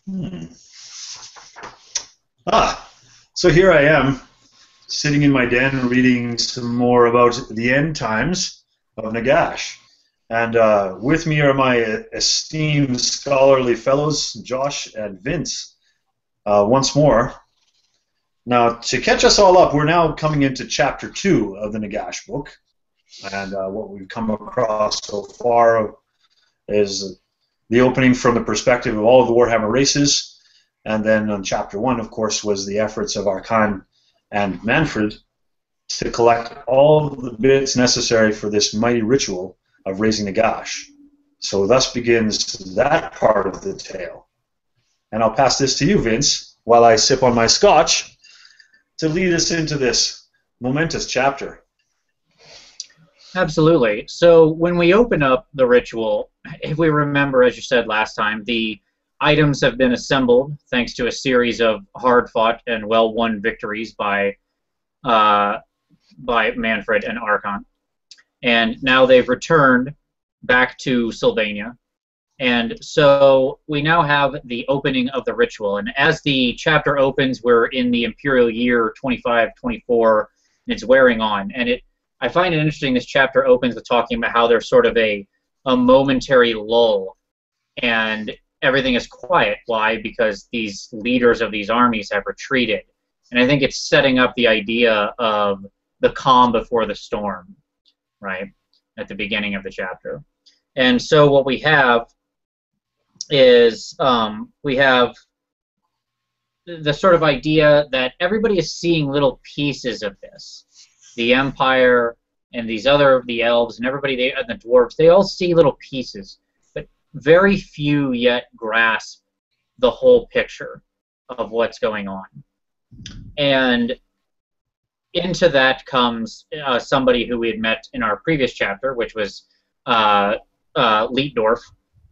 Hmm. So here I am, sitting in my den reading some more about the end times of Nagash. And with me are my esteemed scholarly fellows, Josh and Vince, once more. Now, to catch us all up, we're now coming into Chapter 2 of the Nagash book. And what we've come across so far is the opening from the perspective of all of the Warhammer races. And then on Chapter 1, of course, was the efforts of Arkhan and Mannfred to collect all the bits necessary for this mighty ritual of raising Nagash. So thus begins that part of the tale. And I'll pass this to you, Vince, while I sip on my scotch to lead us into this momentous chapter. Absolutely. So when we open up the ritual, if we remember, as you said last time, the items have been assembled thanks to a series of hard-fought and well-won victories by Mannfred and Arkhan. And now they've returned back to Sylvania. And so we now have the opening of the ritual. And as the chapter opens, we're in the Imperial year 2524, and it's wearing on. And I find it interesting, this chapter opens with talking about how there's sort of a momentary lull, and everything is quiet. Why? Because these leaders of these armies have retreated. And I think it's setting up the idea of the calm before the storm, right, at the beginning of the chapter. And so what we have is we have the sort of idea that everybody is seeing little pieces of this. The Empire and the elves and everybody, and the dwarves, they all see little pieces, but very few yet grasp the whole picture of what's going on. And into that comes somebody who we had met in our previous chapter, which was Leedorf.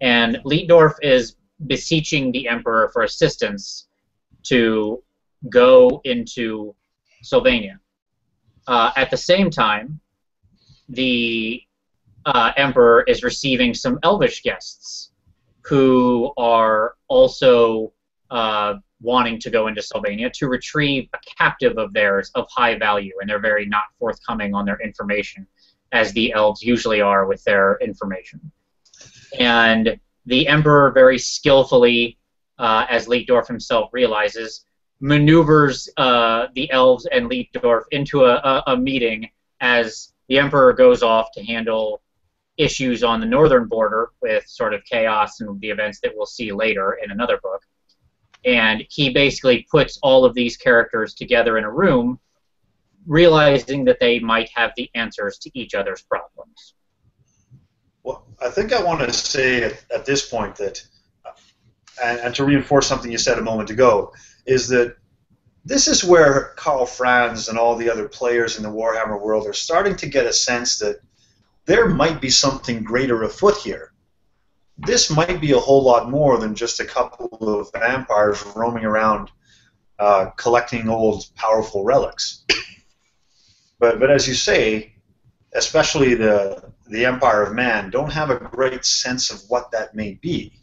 And Leedorf is beseeching the Emperor for assistance to go into Sylvania. At the same time, the Emperor is receiving some elvish guests who are also wanting to go into Sylvania to retrieve a captive of theirs of high value, and they're very not forthcoming on their information, as the elves usually are with their information. And the Emperor very skillfully, as Leedorf himself realizes, maneuvers the elves and Leedorf into a meeting as the Emperor goes off to handle issues on the northern border with sort of chaos and the events that we'll see later in another book. And he basically puts all of these characters together in a room, realizing that they might have the answers to each other's problems. Well, I think I want to say at this point that, and to reinforce something you said a moment ago, is that this is where Karl Franz and all the other players in the Warhammer world are starting to get a sense that there might be something greater afoot here. This might be a whole lot more than just a couple of vampires roaming around collecting old powerful relics. But as you say, especially the Empire of Man don't have a great sense of what that may be.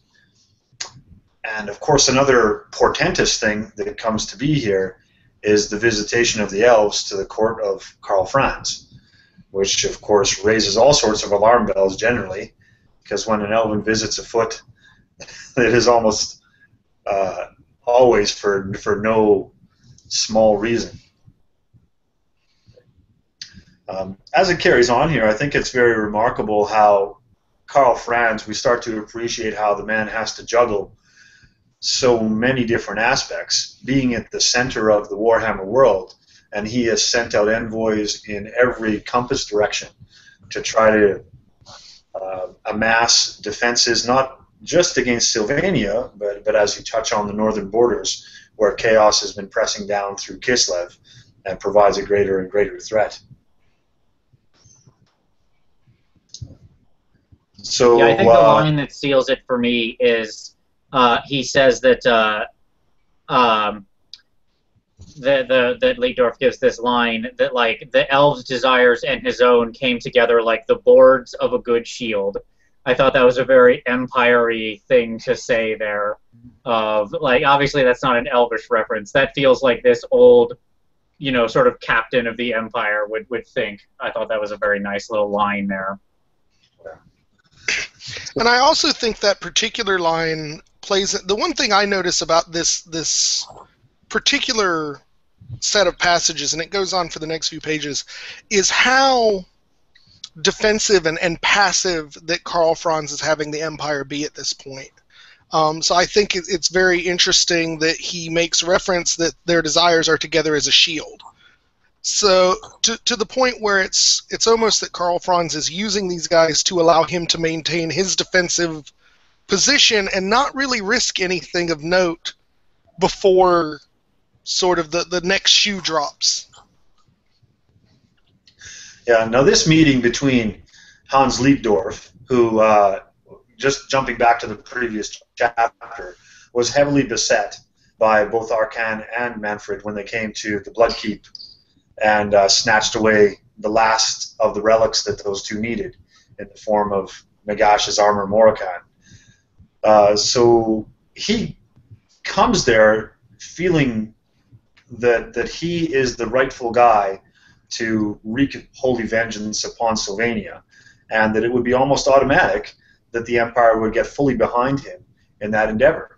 And of course, another portentous thing that comes to be here is the visitation of the elves to the court of Karl Franz, which of course raises all sorts of alarm bells generally, because when an elven visits afoot, it is almost always for no small reason. As it carries on here, I think it's very remarkable how Karl Franz, we start to appreciate how the man has to juggle so many different aspects, being at the center of the Warhammer world, and he has sent out envoys in every compass direction to try to amass defenses, not just against Sylvania, but as you touch on the northern borders, where chaos has been pressing down through Kislev and provides a greater and greater threat. So, yeah, I think the line that seals it for me is he says that that Leedorf gives this line that, like, the elves' desires and his own came together like the boards of a good shield. I thought that was a very empire-y thing to say there. Of like, obviously that's not an Elvish reference. That feels like this old, sort of captain of the empire would think. I thought that was a very nice little line there. And I also think that particular line plays. The one thing I notice about this particular set of passages, and it goes on for the next few pages, is how defensive and passive that Karl Franz is having the Empire be at this point. So I think it's very interesting that he makes reference that their desires are together as a shield. So to the point where it's almost that Karl Franz is using these guys to allow him to maintain his defensive position and not really risk anything of note before sort of the next shoe drops. Yeah, now this meeting between Hans Leedorf, who, just jumping back to the previous chapter, was heavily beset by both Arkhan and Mannfred when they came to the Bloodkeep and snatched away the last of the relics that those two needed in the form of Nagash's armor Morrican. So he comes there feeling that he is the rightful guy to wreak holy vengeance upon Sylvania, and that it would be almost automatic that the Empire would get fully behind him in that endeavor.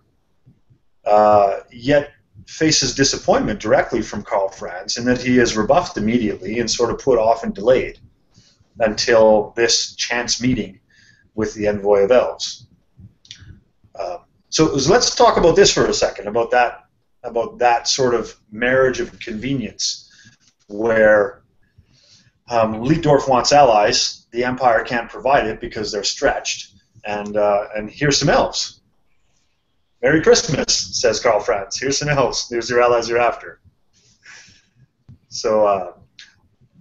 Yet faces disappointment directly from Karl Franz in that he is rebuffed immediately and sort of put off and delayed until this chance meeting with the envoy of elves. So let's talk about this for a second, about that sort of marriage of convenience where Leedorf wants allies, the Empire can't provide it because they're stretched, and here's some elves. Merry Christmas, says Karl Franz. Here's some elves. Here's your allies you're after. So,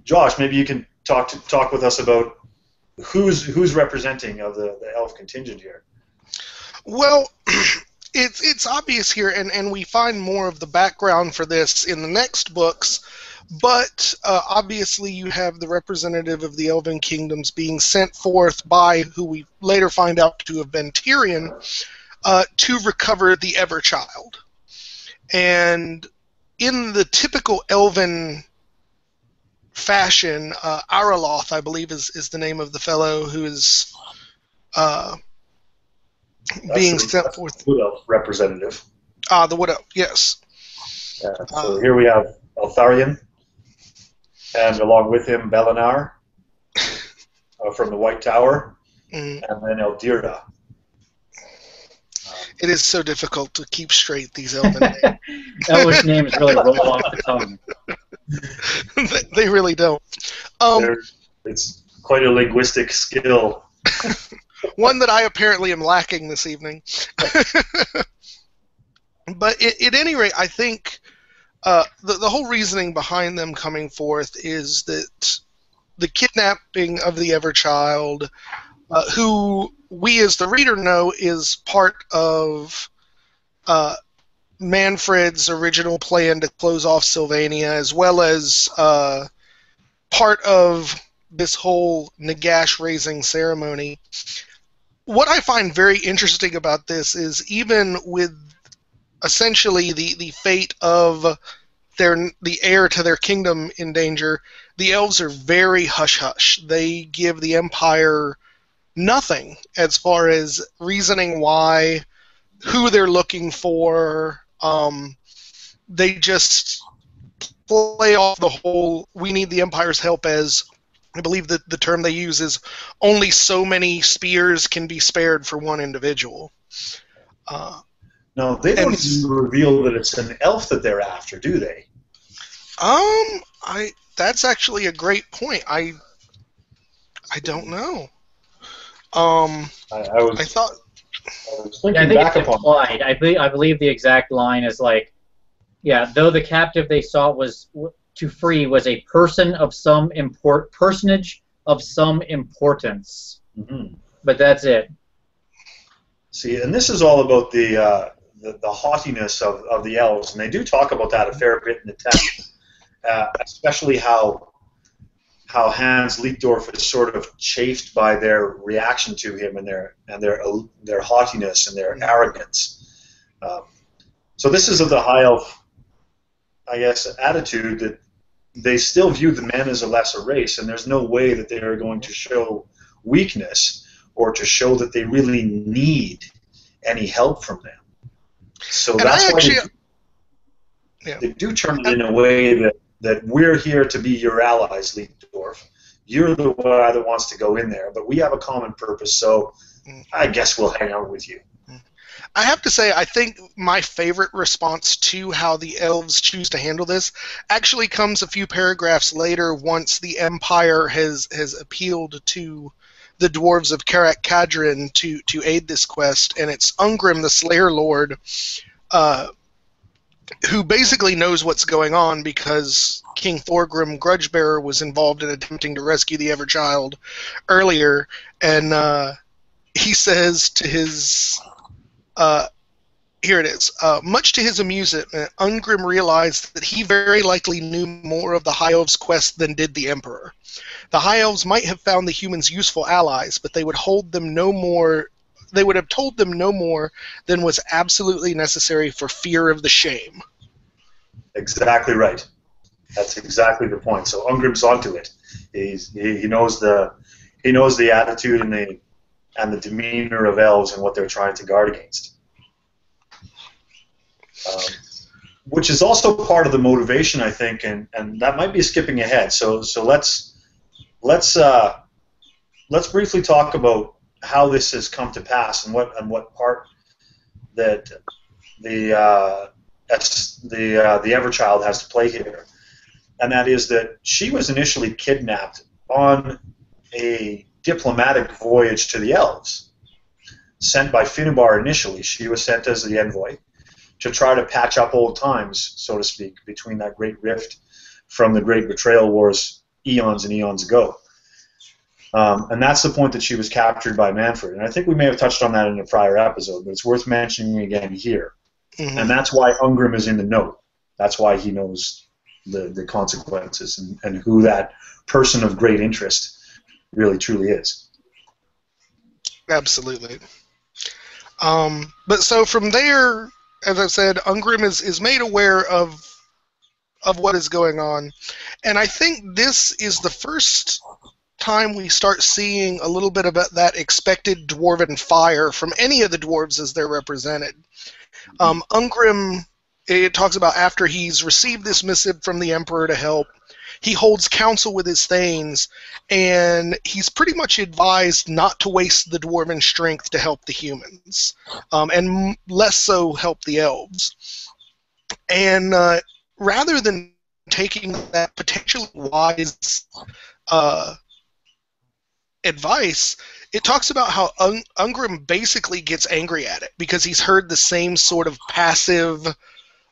Josh, maybe you can talk with us about who's representing of the elf contingent here. Well, it's obvious here, and we find more of the background for this in the next books, but obviously you have the representative of the Elven Kingdoms being sent forth by, who we later find out to have been Tyrion, to recover the Everchild. And in the typical Elven fashion, Araloth, I believe, is the name of the fellow who is being sent forth. The Wood Elf representative. The Wood Elf, yes. So here we have Eltharion, and along with him Belinar from the White Tower, and then Eldirda. It is so difficult to keep straight these elven names. Elvish names really roll off the tongue. They really don't. It's quite a linguistic skill. One that I apparently am lacking this evening. But at any rate, I think the whole reasoning behind them coming forth is that the kidnapping of the Everchild, who we as the reader know is part of Mannfred's original plan to close off Sylvania, as well as part of this whole Nagash raising ceremony. What I find very interesting about this is even with essentially the fate of the heir to their kingdom in danger, the elves are very hush-hush. They give the Empire nothing as far as reasoning why, who they're looking for. They just play off the whole, we need the Empire's help, as I believe that the term they use is only so many spears can be spared for one individual. No, they don't even reveal that it's an elf that they're after, do they? That's actually a great point. I don't know. I was thinking back it's implied. I believe the exact line is like, though the captive they sought was to free was a person of some personage of some importance. Mm-hmm. But that's it. See, and this is all about the haughtiness of the elves, and they do talk about that a fair bit in the text, especially how how Hans Leedorf is sort of chafed by their reaction to him and their haughtiness and their arrogance. So this is of the High Elf, I guess, attitude that they still view the men as a lesser race, and there's no way that they are going to show weakness or to show that they really need any help from them. So And that's I why actually, yeah. they do turn it in a way that we're here to be your allies, Leedorf. You're the guy that wants to go in there, but we have a common purpose, so I guess we'll hang out with you. I have to say, I think my favorite response to how the elves choose to handle this actually comes a few paragraphs later, once the Empire has appealed to the dwarves of Karak Kadrin to aid this quest, and it's Ungrim, the Slayer Lord, who basically knows what's going on because King Thorgrim Grudgebearer was involved in attempting to rescue the Everchild earlier, and he says to his... here it is. Much to his amusement, Ungrim realized that he very likely knew more of the High Elves' quest than did the Emperor. The High Elves might have found the humans useful allies, but they would hold them no more. They would have told them no more than was absolutely necessary for fear of the shame. Exactly right. That's exactly the point. So Ungrim's onto it. He knows the attitude and the demeanor of elves and what they're trying to guard against. Which is also part of the motivation, I think, and that might be skipping ahead. So let's briefly talk about how this has come to pass and what part that the Everchild has to play here, and that is that she was initially kidnapped on a diplomatic voyage to the elves, sent by Finnebar initially. She was sent as the envoy to try to patch up old times, so to speak, between that great rift from the Great Betrayal Wars eons and eons ago. And that's the point that she was captured by Mannfred. And I think we may have touched on that in a prior episode, but it's worth mentioning again here. Mm-hmm. And that's why Ungrim is in the know. That's why he knows the consequences and who that person of great interest really truly is. Absolutely. But so from there, as I said, Ungrim is made aware of what is going on. And I think this is the first time we start seeing a little bit of that expected dwarven fire from any of the dwarves as they're represented. Ungrim, it talks about after he's received this missive from the Emperor to help, he holds counsel with his thanes, and he's pretty much advised not to waste the dwarven strength to help the humans, and less so help the elves. And rather than taking that potentially wise advice, it talks about how Ungrim basically gets angry at it because he's heard the same sort of passive,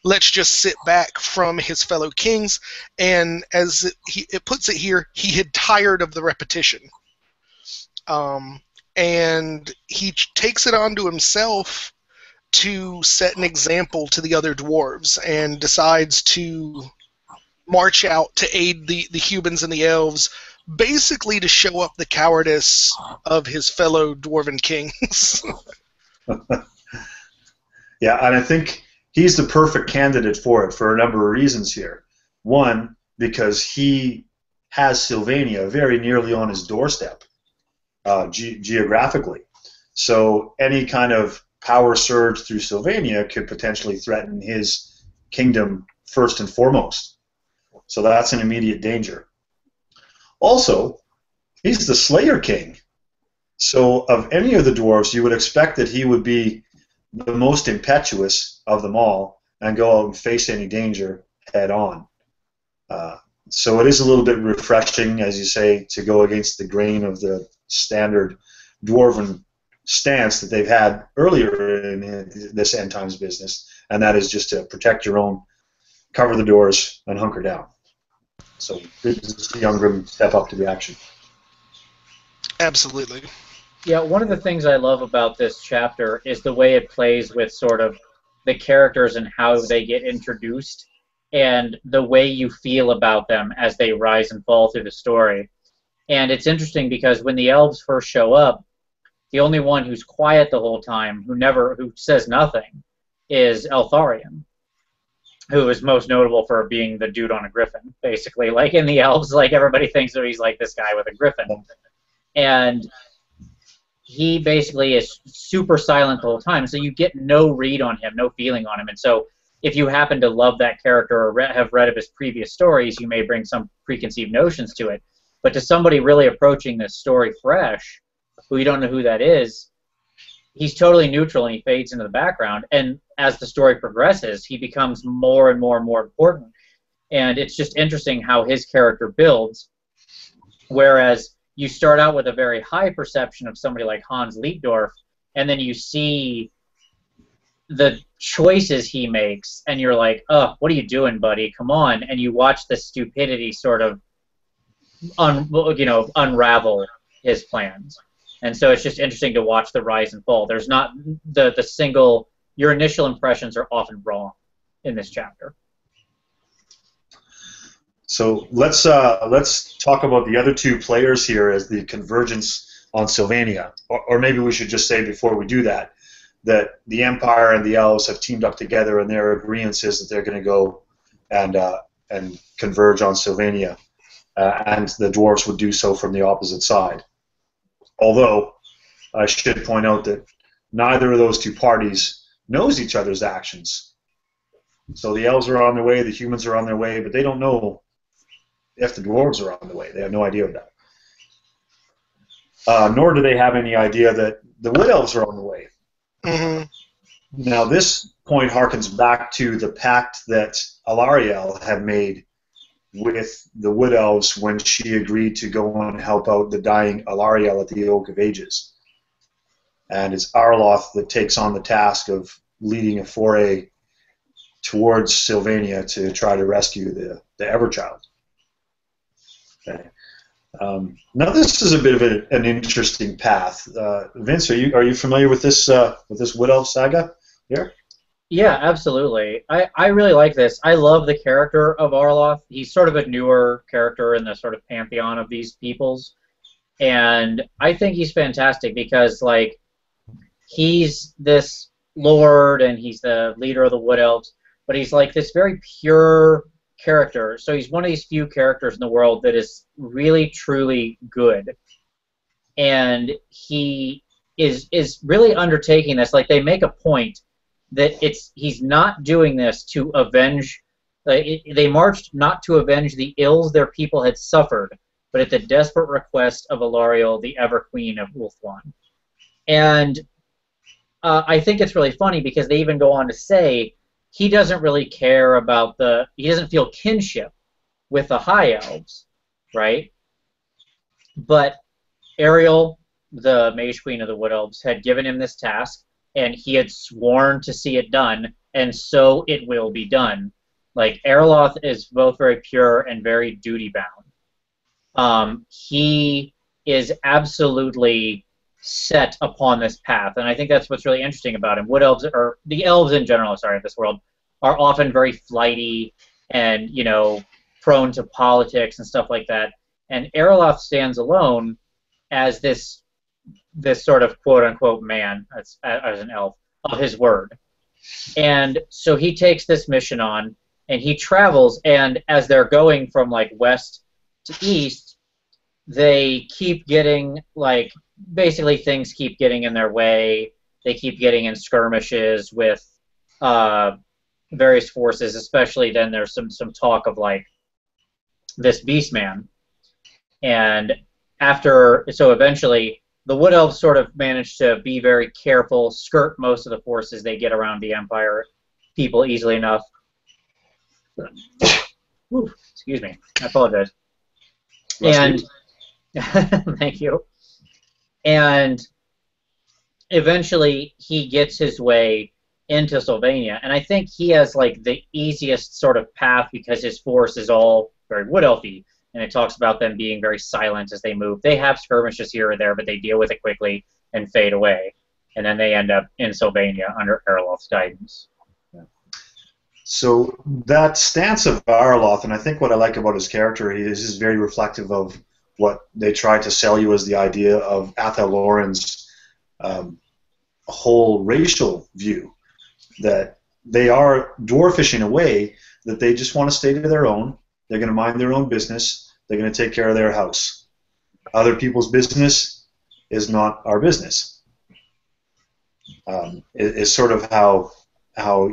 let's just sit back from his fellow kings, and as it puts it here, he had tired of the repetition. And he takes it onto himself to set an example to the other dwarves and decides to march out to aid the humans and the elves, basically to show up the cowardice of his fellow dwarven kings. Yeah, and I think he's the perfect candidate for it for a number of reasons here. One, because he has Sylvania very nearly on his doorstep, geographically. So any kind of power surge through Sylvania could potentially threaten his kingdom first and foremost. So that's an immediate danger. Also, he's the Slayer King. So of any of the dwarves, you would expect that he would be the most impetuous of them all and go out and face any danger head on. So it is a little bit refreshing, as you say, to go against the grain of the standard dwarven stance that they've had earlier in this end times business, and that is just to protect your own, cover the doors, and hunker down. So good to see Ungrim step up to the action. Absolutely. Yeah, one of the things I love about this chapter is the way it plays with sort of the characters and how they get introduced. and the way you feel about them as they rise and fall through the story. And it's interesting because when the elves first show up, the only one who's quiet the whole time, who says nothing, is Eltharion, who is most notable for being the dude on a griffin, basically. Like in the elves, like everybody thinks that he's like this guy with a griffin. And he basically is super silent the whole time, so you get no read on him, no feeling on him. And so if you happen to love that character or have read of his previous stories, you may bring some preconceived notions to it. But to somebody really approaching this story fresh, who you don't know who that is, he's totally neutral and he fades into the background. And as the story progresses, he becomes more and more and more important. And it's just interesting how his character builds, whereas you start out with a very high perception of somebody like Hans Leedorf, and then you see the choices he makes, and you're like, oh, what are you doing, buddy? Come on. And you watch the stupidity sort of unravel his plans. And so it's just interesting to watch the rise and fall. There's not the single, your initial impressions are often wrong in this chapter. So let's talk about the other two players here as the convergence on Sylvania. Or maybe we should just say before we do that the Empire and the Elves have teamed up together, and their agreement is that they're going to go and converge on Sylvania, and the dwarves would do so from the opposite side. Although I should point out that neither of those two parties knows each other's actions. So the elves are on their way, the humans are on their way, but they don't know if the dwarves are on the way. They have no idea of that. Nor do they have any idea that the wood elves are on the way. Mm-hmm. Now this point harkens back to the pact that Alariel had made with the wood elves when she agreed to go and help out the dying Alariel at the Oak of Ages. And it's Arloth that takes on the task of leading a foray towards Sylvania to try to rescue the Everchild. Okay. Now this is a bit of an interesting path. Vince, are you familiar with this Wood Elf saga here? Yeah, absolutely. I really like this. I love the character of Arloth. He's sort of a newer character in the sort of pantheon of these peoples, and I think he's fantastic because like he's this lord and he's the leader of the Wood Elves, but he's like this very pure character. So he's one of these few characters in the world that is really truly good, and he is really undertaking this. Like they make a point that he's not doing this to avenge. They marched not to avenge the ills their people had suffered, but at the desperate request of Alariel, the Ever Queen of Ulthuan. And I think it's really funny because they even go on to say he doesn't really care about he doesn't feel kinship with the High Elves, right? But Ariel, the Mage Queen of the Wood Elves, had given him this task, and he had sworn to see it done, and so it will be done. Like, Arloth is both very pure and very duty-bound. He is absolutely set upon this path, and I think that's what's really interesting about him. Wood Elves, or the elves in general, sorry, of this world, are often very flighty and, prone to politics and stuff like that. And Arloth stands alone as this sort of quote-unquote man, as an elf, of his word. And so he takes this mission on, and he travels, and as they're going from, like, west to east, they keep getting, like, basically things keep getting in their way. They keep getting in skirmishes with various forces, especially then there's some talk of, like, this beastman. And so eventually the Wood Elves sort of manage to be very careful, skirt most of the forces they get around the Empire people easily enough. Ooh, excuse me. I apologize. And thank you. And eventually he gets his way into Sylvania, and I think he has like the easiest sort of path because his force is all very Wood Elfy. And it talks about them being very silent as they move. They have skirmishes here or there, but they deal with it quickly and fade away. And then they end up in Sylvania under Arloth's guidance. So that stance of Arloth, and I think what I like about his character is very reflective of what they try to sell you as the idea of Athel Loren's whole racial view, that they are dwarfish in a way that they just want to stay to their own. They're going to mind their own business. They're going to take care of their house. Other people's business is not our business. Is sort of how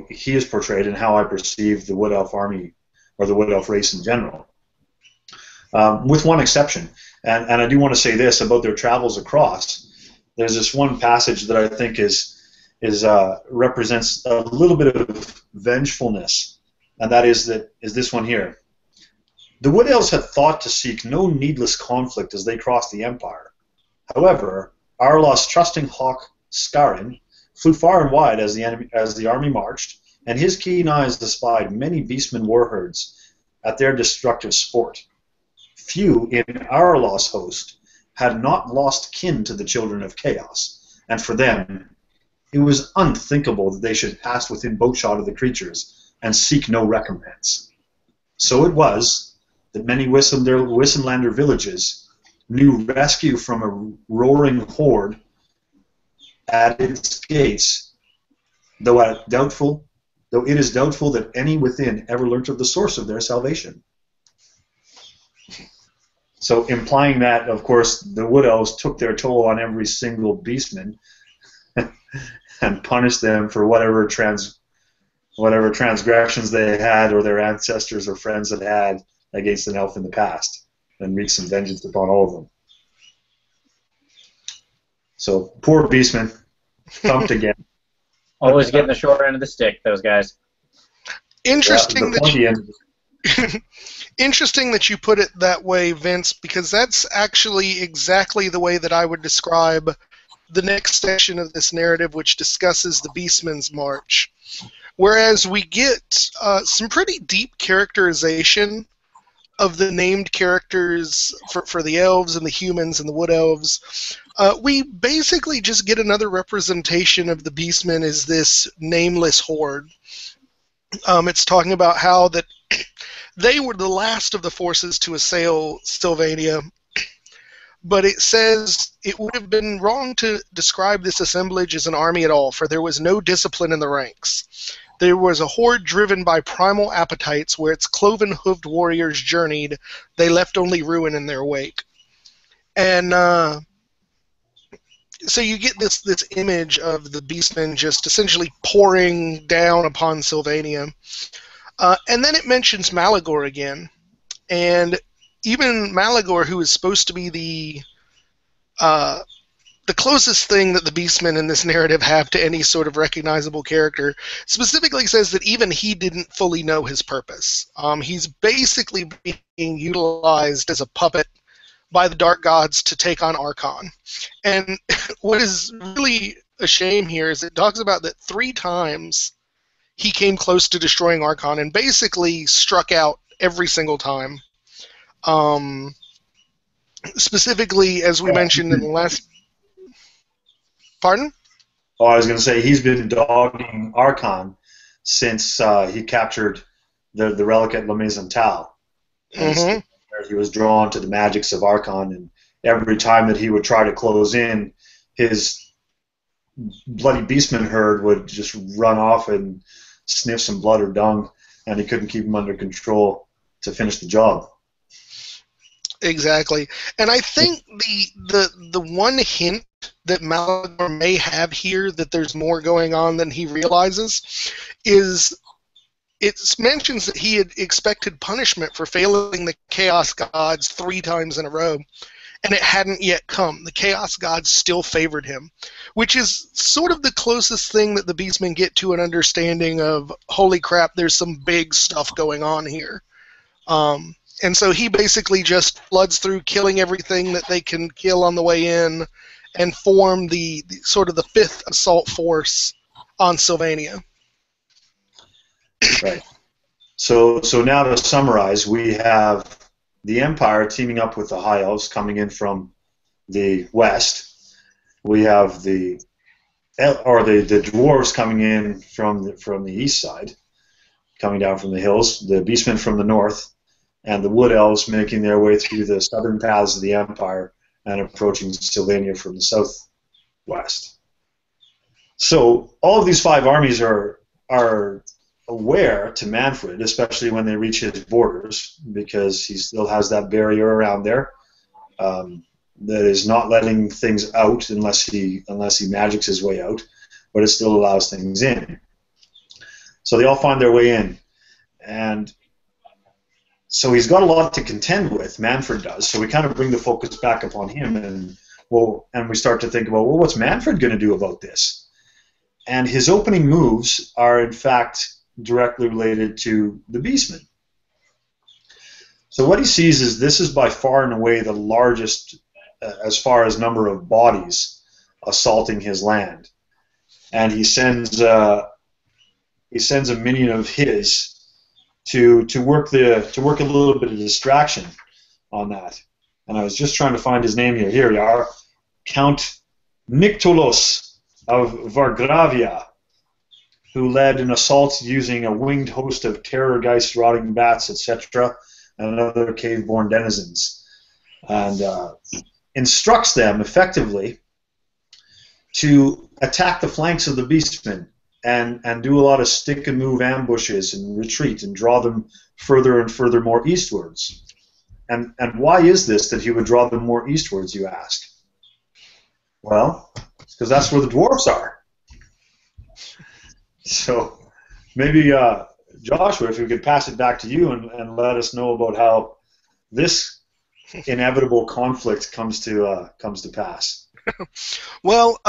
he is portrayed and how I perceive the Wood Elf army or the Wood Elf race in general. With one exception, and I do want to say this about their travels across. There's this one passage that I think represents a little bit of vengefulness, and that is this one here. The Wood Elves had thought to seek no needless conflict as they crossed the Empire. However, Arloth's trusting hawk Skarin flew far and wide as the army marched, and his keen eyes espied many beastmen warherds at their destructive sport. Few in Arloth's host had not lost kin to the children of chaos, and for them it was unthinkable that they should pass within bowshot of the creatures and seek no recompense. So it was that many Wissenlander villages knew rescue from a roaring horde at its gates, though it is doubtful that any within ever learnt of the source of their salvation. So implying that, of course, the Wood Elves took their toll on every single beastman and punished them for whatever transgressions they had or their ancestors or friends had against an elf in the past, and wreaked some vengeance upon all of them. So, poor beastmen, thumped again. Always getting the short end of the stick, those guys. Interesting interesting that you put it that way, Vince, because that's actually exactly the way that I would describe the next section of this narrative, which discusses the Beastmen's March. Whereas we get some pretty deep characterization of the named characters for the elves and the humans and the wood elves, we basically just get another representation of the beastmen as this nameless horde. It's talking about how that they were the last of the forces to assail Sylvania, but it says it would have been wrong to describe this assemblage as an army at all, for there was no discipline in the ranks. There was a horde driven by primal appetites, where its cloven-hooved warriors journeyed. They left only ruin in their wake. And so you get this image of the beastmen just essentially pouring down upon Sylvania. And then it mentions Malagor again. And even Malagor, who is supposed to be the closest thing that the beastmen in this narrative have to any sort of recognizable character, specifically says that even he didn't fully know his purpose. He's basically being utilized as a puppet by the dark gods to take on Arkhan. And what is really a shame here is it talks about that 3 times he came close to destroying Arkhan and basically struck out every single time. Specifically, as we mentioned in the last... Pardon? Oh, I was going to say he's been dogging Arkhan since he captured the relic at La Maison Tal. Mm-hmm. He was drawn to the magics of Arkhan, and every time that he would try to close in, his bloody beastman herd would just run off and sniff some blood or dung, and he couldn't keep him under control to finish the job. Exactly. And I think the one hint that Malagor may have here that there's more going on than he realizes is it mentions that he had expected punishment for failing the Chaos Gods 3 times in a row, and it hadn't yet come. The Chaos Gods still favored him, which is sort of the closest thing that the Beastmen get to an understanding of, holy crap, there's some big stuff going on here. And so he basically just floods through, killing everything that they can kill on the way in, and form the sort of the 5th assault force on Sylvania. Right. So now to summarize, we have the Empire teaming up with the High Elves coming in from the west. We have the dwarves coming in from the east side. coming down from the hills, the beastmen from the north, and the wood elves making their way through the southern paths of the Empire and approaching Sylvania from the southwest. So all of these 5 armies are aware to Mannfred, especially when they reach his borders, because he still has that barrier around there that is not letting things out unless he magics his way out, but it still allows things in. So they all find their way in, and so he's got a lot to contend with. Mannfred does. So we kind of bring the focus back upon him, and we start to think about, well, what's Mannfred going to do about this? And his opening moves are, in fact, directly related to the beastmen. So what he sees is this is by far and away the largest, as far as number of bodies assaulting his land, and he sends a minion of his to work a little bit of distraction on that. And I was just trying to find his name here. Here we are, Count Nictolos of Vargravia, who led an assault using a winged host of terrorgeist, rotting bats, etc., and other cave-born denizens, and instructs them effectively to attack the flanks of the beastmen and do a lot of stick-and-move ambushes and retreat and draw them further and further more eastwards. And why is this that he would draw them more eastwards, you ask? Well, it's because that's where the dwarves are. So maybe, Joshua, if we could pass it back to you and let us know about how this inevitable conflict comes to pass. Well,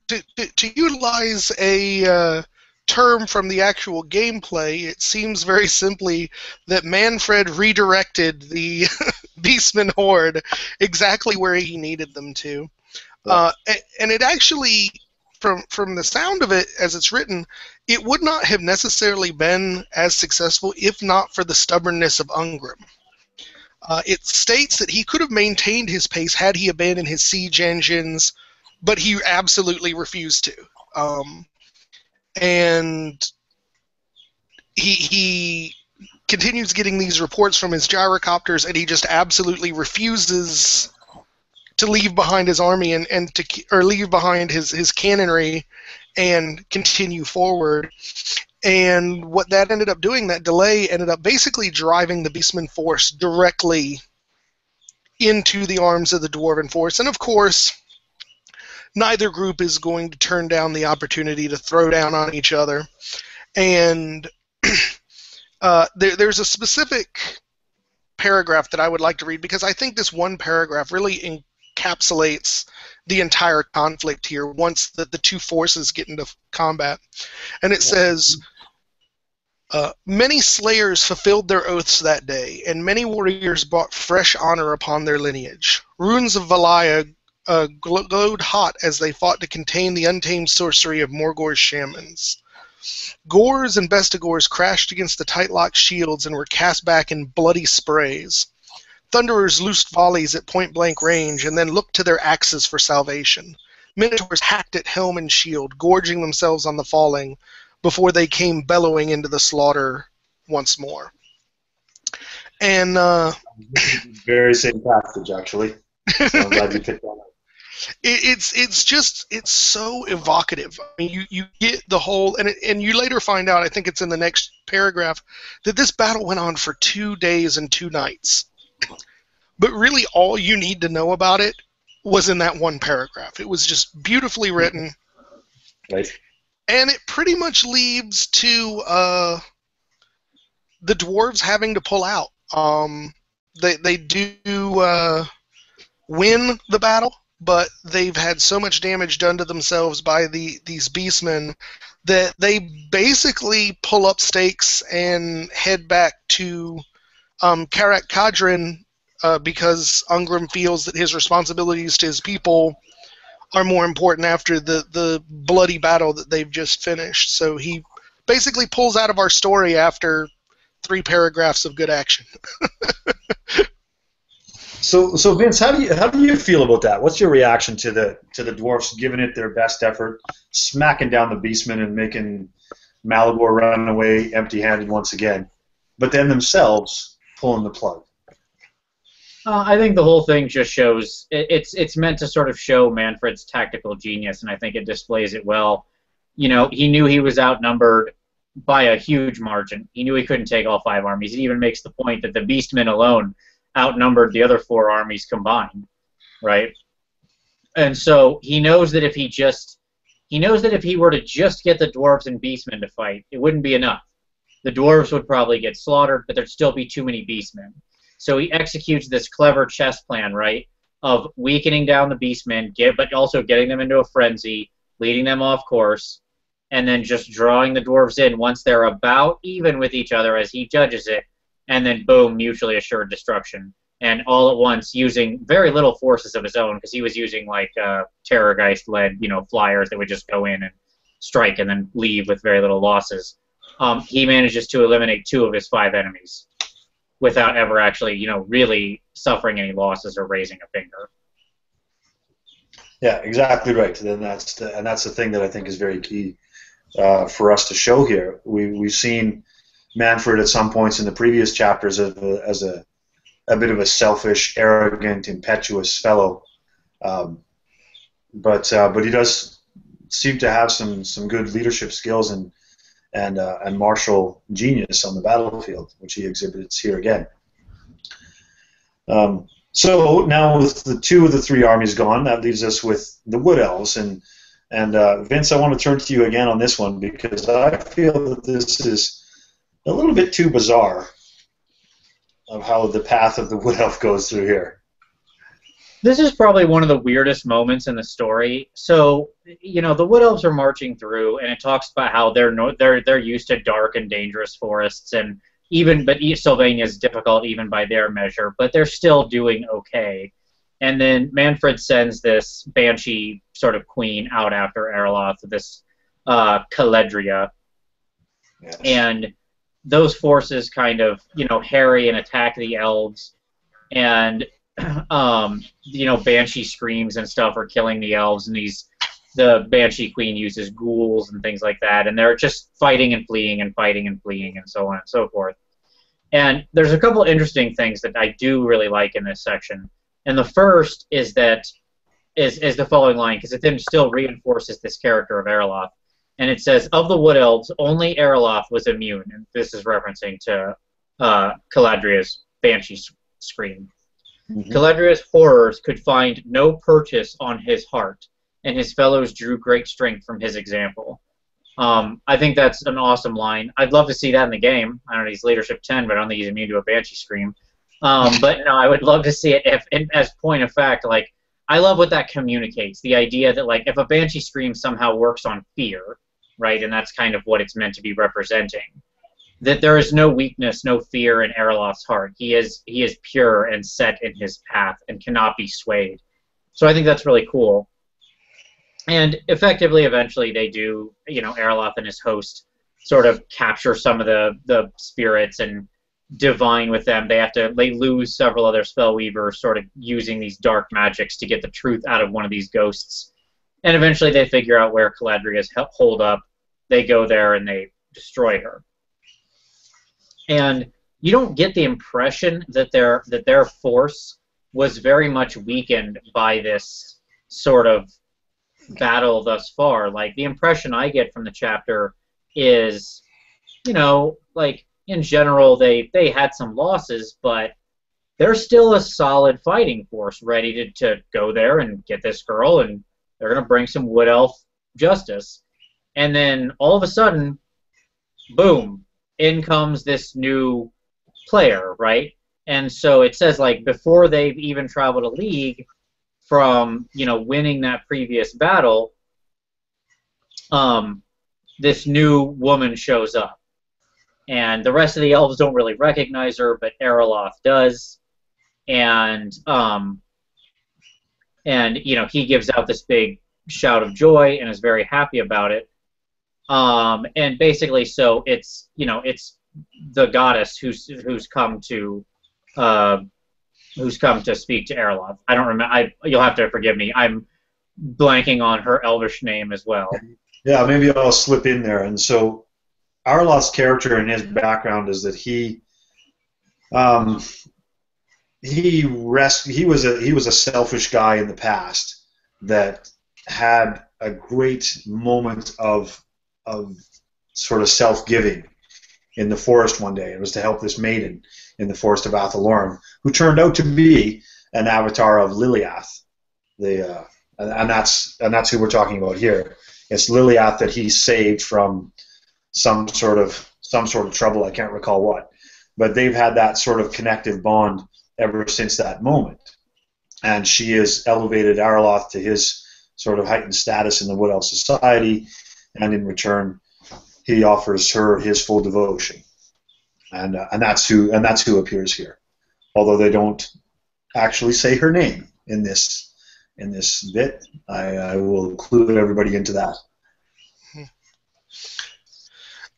to utilize a term from the actual gameplay, it seems very simply that Mannfred redirected the Beastman horde exactly where he needed them to. And it actually, from the sound of it as it's written, it would not have necessarily been as successful if not for the stubbornness of Ungrim. It states that he could have maintained his pace had he abandoned his siege engines, but he absolutely refused to. And he continues getting these reports from his gyrocopters, and he just absolutely refuses to leave behind his army or leave behind his cannonry and continue forward. And what that ended up doing, that delay, ended up basically driving the Beastman force directly into the arms of the Dwarven force. And of course, neither group is going to turn down the opportunity to throw down on each other. And there's a specific paragraph that I would like to read, because I think this one paragraph really encapsulates the entire conflict here once the two forces get into combat. And it says, many slayers fulfilled their oaths that day, and many warriors brought fresh honor upon their lineage. Runes of Valaya glowed hot as they fought to contain the untamed sorcery of Morgor's shamans. Gores and Bestigors crashed against the tight-locked shields and were cast back in bloody sprays. Thunderers loosed volleys at point-blank range and then looked to their axes for salvation. Minotaurs hacked at helm and shield, gorging themselves on the falling, before they came bellowing into the slaughter once more. And very same passage, actually. So I'm glad you picked that up. It's so evocative. I mean, you get the whole, and you later find out, I think it's in the next paragraph, that this battle went on for 2 days and 2 nights. But really, all you need to know about it was in that one paragraph. It was just beautifully written. Right. And it pretty much leads to the dwarves having to pull out. They do win the battle, but they've had so much damage done to themselves by these beastmen that they basically pull up stakes and head back to Karak Kadrin because Ungrim feels that his responsibilities to his people are more important after the bloody battle that they've just finished. So he basically pulls out of our story after 3 paragraphs of good action. So Vince, how do you feel about that? What's your reaction to the dwarfs giving it their best effort, smacking down the beastmen and Malagor running away empty-handed once again, but then themselves pulling the plug. I think the whole thing just shows it's meant to sort of show Mannfred's tactical genius, and I think it displays it well. You know, he knew he was outnumbered by a huge margin. He knew he couldn't take all 5 armies. He even makes the point that the beastmen alone outnumbered the other 4 armies combined, right? And so he knows that if he were to just get the dwarves and beastmen to fight, it wouldn't be enough. The dwarves would probably get slaughtered, but there'd still be too many beastmen. So he executes this clever chess plan, right, of weakening down the beastmen, but also getting them into a frenzy, leading them off course, and then just drawing the dwarves in once they're about even with each other as he judges it, and then boom, mutually assured destruction. And all at once, using very little forces of his own, because he was using like Terrorgeist-led, flyers that would just go in and strike and then leave with very little losses. He manages to eliminate 2 of his 5 enemies without ever actually, really suffering any losses or raising a finger. Yeah, exactly right. And that's the thing that I think is very key for us to show here. We've seen Mannfred at some points in the previous chapters as a bit of a selfish, arrogant, impetuous fellow, but he does seem to have some good leadership skills and martial genius on the battlefield, which he exhibits here again. So now with the 2 of the 3 armies gone, that leaves us with the Wood Elves, and Vince, I want to turn to you again on this one because I feel that this is a little bit too bizarre of how the path of the Wood Elf goes through here. This is probably one of the weirdest moments in the story. So, the Wood Elves are marching through, and it talks about how they're used to dark and dangerous forests, but Sylvania is difficult even by their measure, but they're still doing okay. And then Mannfred sends this banshee sort of queen out after Erloth, this Caledria, Yes. and those forces kind of harry and attack the elves, and banshee screams and stuff are killing the elves, and the banshee queen uses ghouls and things like that, and they're just fighting and fleeing and fighting and fleeing and so on and so forth. And there's a couple interesting things that I do really like in this section, and the first is the following line, because it then still reinforces this character of Erloth. And it says, of the Wood Elves, only Erloth was immune. And this is referencing to Caledria's banshee scream. Mm-hmm. Caledria's horrors could find no purchase on his heart, and his fellows drew great strength from his example. I think that's an awesome line. I'd love to see that in the game. I don't know, he's leadership 10, but I don't think he's immune to a banshee scream. But no, I would love to see it as point of fact, like, I love what that communicates. The idea that, like, if a banshee scream somehow works on fear, right, and that's kind of what it's meant to be representing, that there is no weakness, no fear in Erloth's heart. He is pure and set in his path and cannot be swayed. So I think that's really cool. And effectively, eventually, they do, Erloth and his host sort of capture some of the spirits and divine with them. They lose several other spellweavers, sort of using these dark magics to get the truth out of one of these ghosts. And eventually they figure out where Caledria's holed up. They go there and they destroy her. And you don't get the impression that their force was very much weakened by this sort of battle thus far. Like, the impression I get from the chapter is, like, in general, they had some losses, but they're still a solid fighting force, ready to go there and get this girl, and they're going to bring some Wood Elf justice. And then, all of a sudden, boom, in comes this new player, right? And so it says, like, before they've even traveled a league from, winning that previous battle, this new woman shows up. And the rest of the elves don't really recognize her, but Erloth does. And he gives out this big shout of joy and is very happy about it. And basically, so it's the goddess who's come to speak to Erloth. I don't remember. You'll have to forgive me. I'm blanking on her elvish name as well. Yeah, maybe I'll slip in there. And so Arloth's character and his background is that he was a selfish guy in the past that had a great moment of sort of self-giving in the forest one day. It was to help this maiden in the forest of Athelorn, who turned out to be an avatar of Lilath. And that's who we're talking about here. It's Lilath that he saved from some sort of trouble. I can't recall what, but they've had that sort of connective bond ever since that moment. And she has elevated Arloth to his sort of heightened status in the Wood Elf society, and in return, he offers her his full devotion. And that's who appears here, although they don't actually say her name in this bit. I will include everybody into that.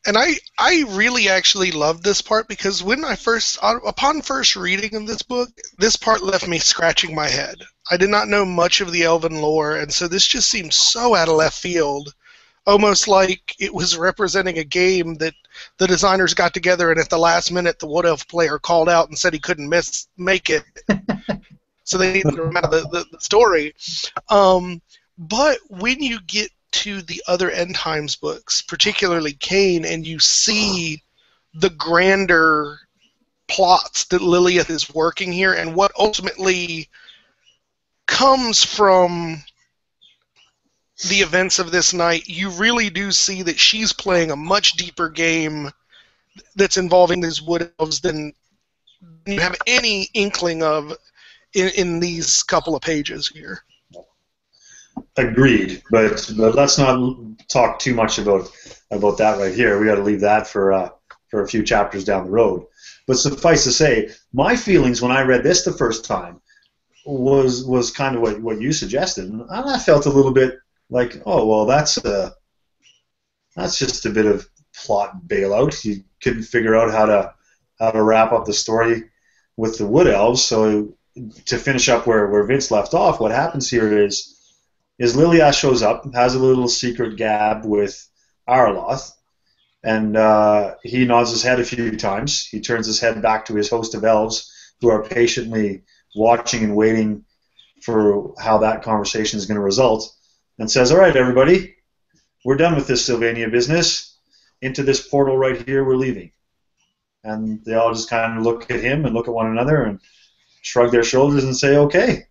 And I really actually loved this part, because when upon first reading of this book, this part left me scratching my head. I did not know much of the Elven lore, and so this just seemed so out of left field, almost like it was representing a game that the designers got together and at the last minute the Wood Elf player called out and said he couldn't make it. So they needed to remember the story. But when you get to the other End Times books, particularly Cain, and you see the grander plots that Lilith is working here and what ultimately comes from the events of this night, you really do see that she's playing a much deeper game that's involving these Wood Elves than you have any inkling of in these couple of pages here. Agreed, but let's not talk too much about that right here. We got to leave that for a few chapters down the road. But suffice to say, my feelings when I read this the first time was kind of what you suggested, and I felt a little bit like, oh well, that's just a bit of plot bailout. You couldn't figure out how to wrap up the story with the Wood Elves. So to finish up where Vince left off, what happens here is Liliath shows up, has a little secret gab with Arloth, and he nods his head a few times. He turns his head back to his host of elves, who are patiently watching and waiting for how that conversation is going to result, and says, all right, everybody, we're done with this Sylvania business. Into this portal right here, we're leaving. And they all just kind of look at him and look at one another and shrug their shoulders and say, okay.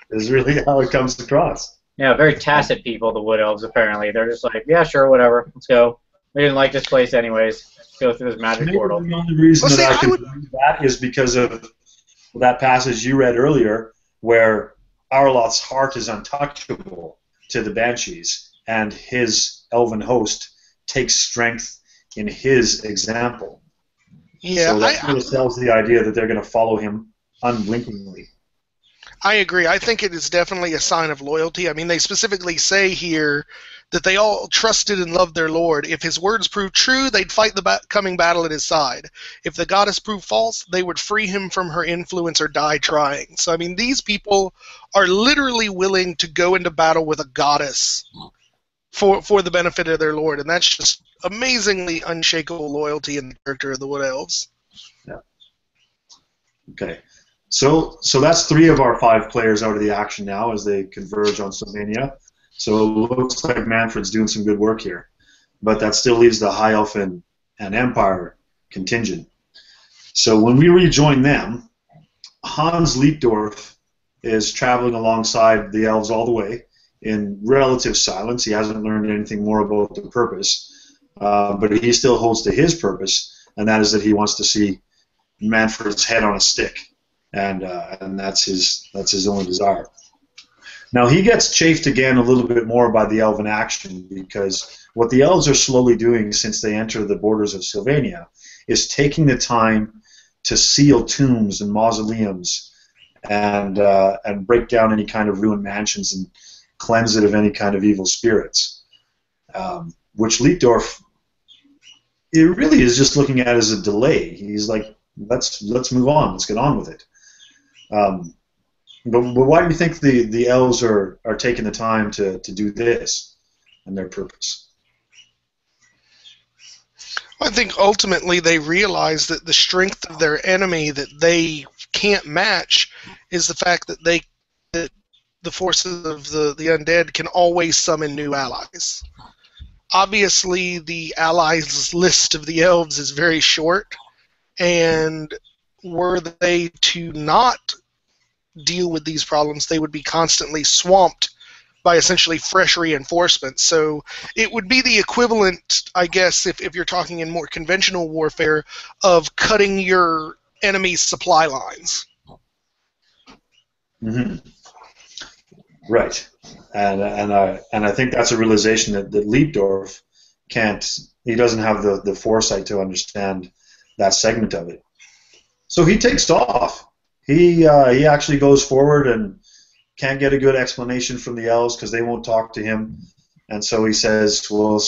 Is really how it comes across. Yeah, very tacit people, the Wood Elves, apparently. They're just like, yeah, sure, whatever, let's go. We didn't like this place anyways. Let's go through this magic portal. The only reason that I can do that is because of that passage you read earlier, where Arloth's heart is untouchable to the Banshees, and his elven host takes strength in his example. Yeah, so that really sells the idea that they're going to follow him unblinkingly. I agree. I think it is definitely a sign of loyalty. I mean, they specifically say here that they all trusted and loved their lord. If his words proved true, they'd fight the coming battle at his side. If the goddess proved false, they would free him from her influence or die trying. So, I mean, these people are literally willing to go into battle with a goddess for the benefit of their lord, and that's just amazingly unshakable loyalty in the character of the Wood Elves. Yeah. Okay. So that's 3 of our 5 players out of the action now as they converge on Sylvania. So it looks like Mannfred's doing some good work here. But that still leaves the High Elf and Empire contingent. So when we rejoin them, Hans Leedorf is traveling alongside the elves all the way in relative silence. He hasn't learned anything more about the purpose. But he still holds to his purpose, and that is that he wants to see Mannfred's head on a stick. And that's his only desire. Now he gets chafed again a little bit more by the elven action, because what the elves are slowly doing since they enter the borders of Sylvania is taking the time to seal tombs and mausoleums and break down any kind of ruined mansions and cleanse it of any kind of evil spirits, which Leedorf, it really is just looking at as a delay. He's like, let's move on, let's get on with it. But why do you think the elves are taking the time to do this and their purpose? I think ultimately they realize that the strength of their enemy that they can't match is the fact that that the forces of the undead can always summon new allies. Obviously, the allies list of the elves is very short, and were they to not deal with these problems, they would be constantly swamped by essentially fresh reinforcements. So it would be the equivalent, I guess, if you're talking in more conventional warfare, of cutting your enemy's supply lines. Mm-hmm. Right, and I think that's a realization that Leedorf can't. He doesn't have the foresight to understand that segment of it. So he takes off. He actually goes forward and can't get a good explanation from the elves because they won't talk to him, and so he says, "Well,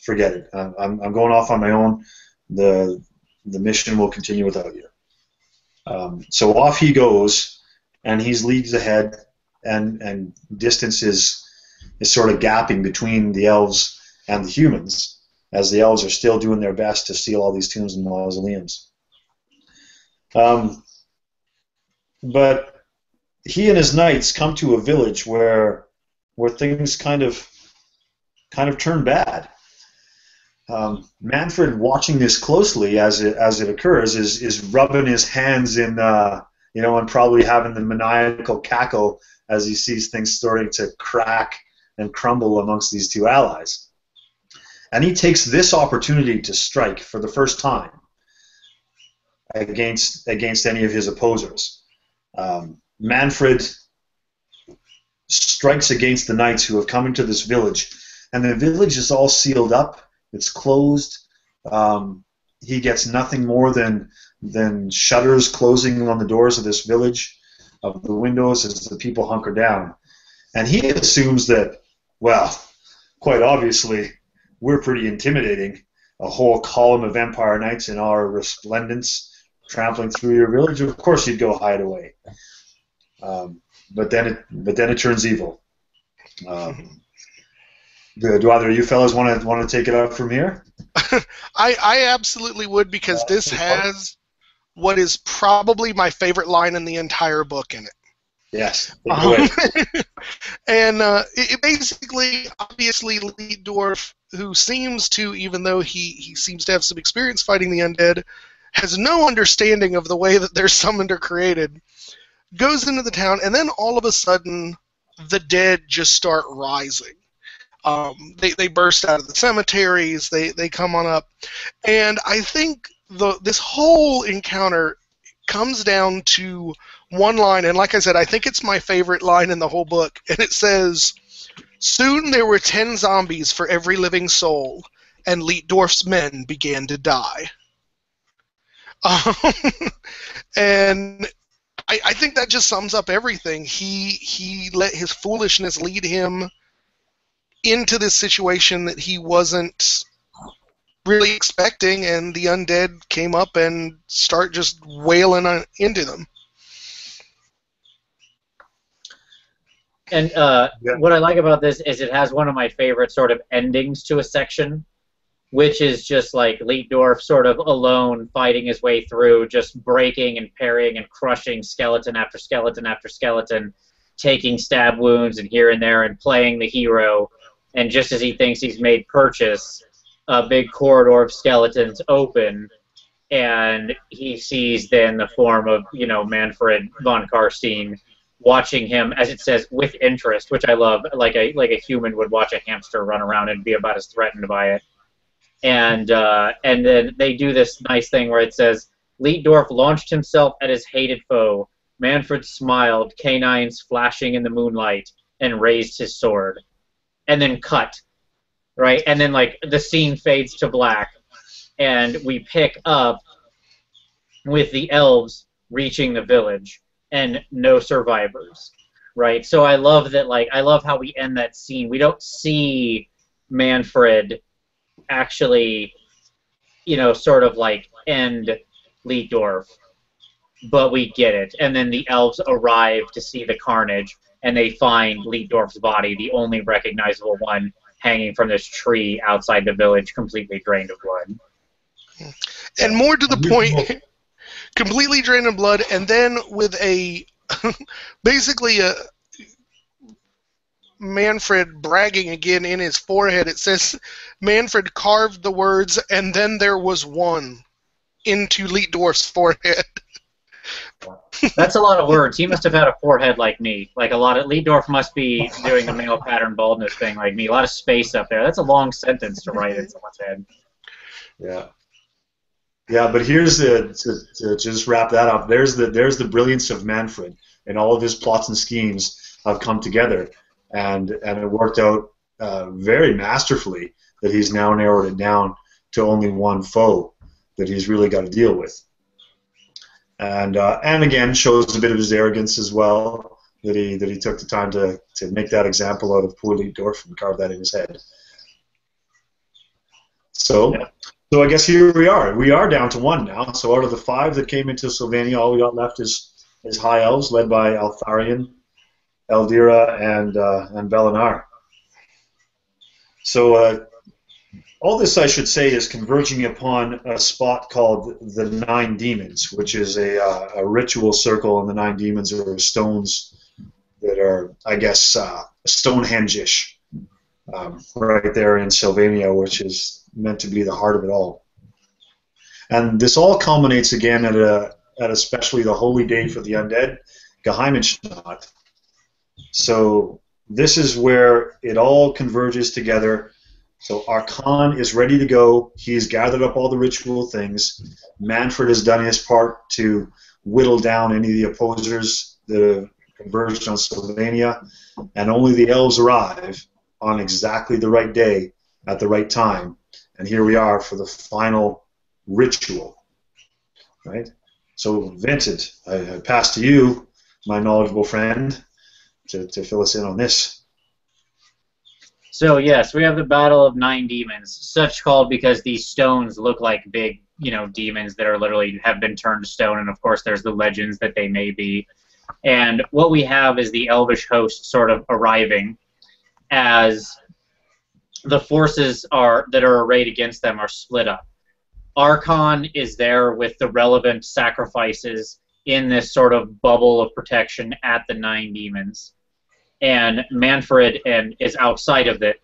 forget it. I'm going off on my own. The mission will continue without you." So off he goes, and he leads ahead, and distance is sort of gapping between the elves and the humans, as the elves are still doing their best to steal all these tombs and mausoleums. But he and his knights come to a village where things kind of turn bad. Mannfred, watching this closely as it occurs, is rubbing his hands in, and probably having the maniacal cackle as he sees things starting to crack and crumble amongst these two allies. And he takes this opportunity to strike for the first time against any of his opposers. Mannfred strikes against the knights who have come into this village, and the village is all sealed up. It's closed. He gets nothing more than shutters closing on the doors of this village, of the windows, as the people hunker down. And he assumes that, well, quite obviously, we're pretty intimidating. A whole column of Empire Knights in our resplendence trampling through your village. Of course, you'd go hide away. But then it turns evil. Do either of you fellas want to take it up from here? I absolutely would, because this has what is probably my favorite line in the entire book in it. Yes. And it basically, obviously, Leedorf, who seems to, even though he seems to have some experience fighting the undead, has no understanding of the way that they're summoned or created, goes into the town, and then all of a sudden, the dead just start rising. They burst out of the cemeteries, they come on up, and I think this whole encounter comes down to one line, and like I said, I think it's my favorite line in the whole book, and it says, "Soon there were 10 zombies for every living soul, and Leedorf's men began to die." And I think that just sums up everything. He let his foolishness lead him into this situation that he wasn't really expecting, and the undead came up and start just wailing into them. And what I like about this is it has one of my favorite sort of endings to a section, which is just like Leedorf sort of alone fighting his way through, just breaking and parrying and crushing skeleton after skeleton after skeleton, taking stab wounds and here and there and playing the hero. And just as he thinks he's made purchase, a big corridor of skeletons open, and he sees then the form of, Mannfred von Karstein, watching him, as it says, with interest, which I love, like a human would watch a hamster run around and be about as threatened by it. And then they do this nice thing where it says, Leedorf launched himself at his hated foe. Mannfred smiled, canines flashing in the moonlight, and raised his sword. And then cut, right? And then, the scene fades to black, and we pick up with the elves reaching the village, and no survivors, right? So I love that, I love how we end that scene. We don't see Mannfred actually, sort of end Leedorf, but we get it. And then the elves arrive to see the carnage, and they find Leedorf's body, the only recognizable one, hanging from this tree outside the village, completely drained of blood. And more to the point, Unusual. completely drained of blood, and then with a basically a Mannfred bragging again in his forehead. It says, Mannfred carved the words, and then there was one, into Leedorf's forehead. That's a lot of words. He must have had a forehead like me. Like a lot of Leedorf must be doing the male pattern baldness thing like me. A lot of space up there. That's a long sentence to write in someone's head. Yeah. Yeah, but here's to just wrap that up. There's the brilliance of Mannfred, and all of his plots and schemes have come together, and it worked out very masterfully. That he's now narrowed it down to only one foe that he's really got to deal with, and again shows a bit of his arrogance as well. That he took the time to make that example out of poor Leedorf and carve that in his head. So. Yeah. So I guess here we are. We are down to one now. So out of the 5 that came into Sylvania, all we got left is High Elves, led by Altharion, Eldira, and Belinar. So all this, I should say, is converging upon a spot called the 9 Demons, which is a ritual circle, and the 9 Demons are stones that are, I guess, Stonehenge-ish, right there in Sylvania, which is meant to be the heart of it all. And this all culminates again at especially the holy day for the undead, Geheimenschnacht. So this is where it all converges together. So Arkhan is ready to go. He's gathered up all the ritual things. Mannfred has done his part to whittle down any of the opposers that have converged on Sylvania, and only the elves arrive on exactly the right day at the right time. And here we are for the final ritual, right? So, Vincent, I pass to you, my knowledgeable friend, to fill us in on this. So yes, we have the Battle of 9 Demons, such called because these stones look like big, demons that are literally have been turned to stone, and of course there's the legends that they may be. And what we have is the elvish host sort of arriving as the forces that are arrayed against them are split up. Arkhan is there with the relevant sacrifices in this sort of bubble of protection at the 9 Demons. And Mannfred is outside of it,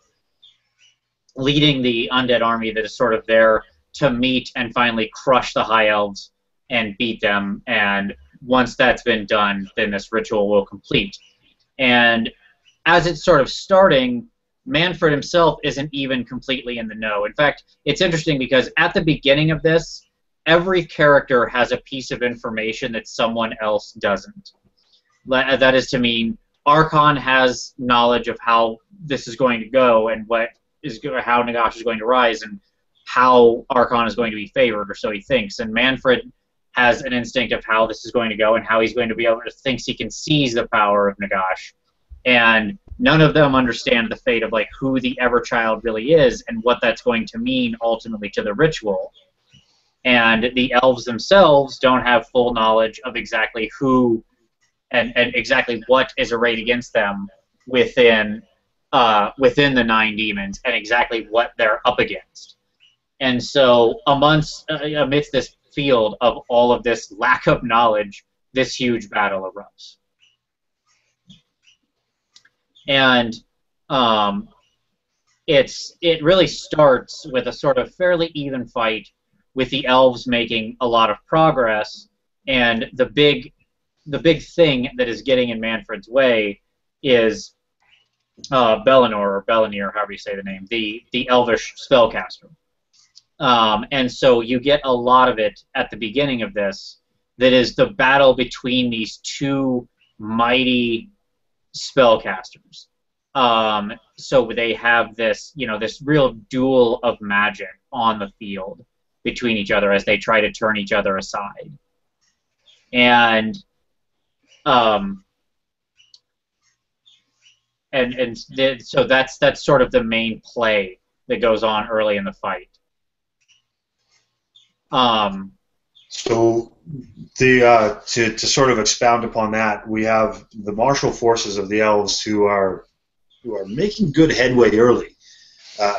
leading the undead army that is sort of there to meet and finally crush the High Elves and beat them. And once that's been done, then this ritual will complete. And as it's sort of starting, Mannfred himself isn't even completely in the know. In fact, it's interesting because at the beginning of this, every character has a piece of information that someone else doesn't. That is to mean Arkhan has knowledge of how this is going to go and how Nagash is going to rise and how Arkhan is going to be favored, or so he thinks. And Mannfred has an instinct of how this is going to go and how he's going to be able to thinks he can seize the power of Nagash. And none of them understand the fate of who the Everchild really is and what that's going to mean ultimately to the ritual. And the elves themselves don't have full knowledge of exactly who and exactly what is arrayed against them within the 9 Demons and exactly what they're up against. And so amidst this field of all of this lack of knowledge, this huge battle erupts. And it really starts with a sort of fairly even fight, with the elves making a lot of progress, and the big thing that is getting in Mannfred's way is Belinor, or Belinir, however you say the name, the elvish spellcaster. And so you get a lot of it at the beginning of this, that is the battle between these two mighty spellcasters. So they have this, this real duel of magic on the field between each other as they try to turn each other aside. And so that's sort of the main play that goes on early in the fight. So to sort of expound upon that, we have the martial forces of the elves who are making good headway early.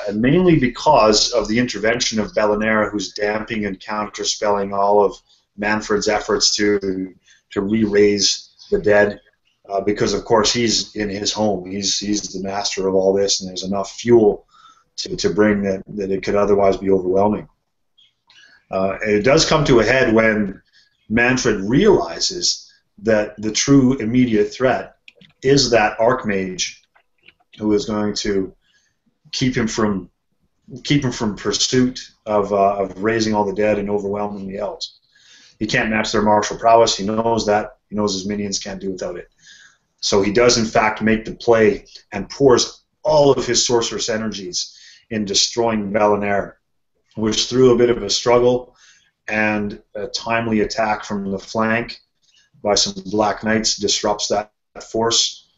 and mainly because of the intervention of Belenere, who's damping and counterspelling all of Mannfred's efforts to re-raise the dead, because of course he's in his home. He's the master of all this, and there's enough fuel to bring that it could otherwise be overwhelming. And it does come to a head when Mannfred realizes that the true immediate threat is that Archmage, who is going to keep him from pursuit of raising all the dead and overwhelming the elves. He can't match their martial prowess. He knows that. He knows his minions can't do without it. So he does, in fact, make the play and pours all of his sorceress energies in destroying Belenere, which through a bit of a struggle and a timely attack from the flank by some Black Knights disrupts that force.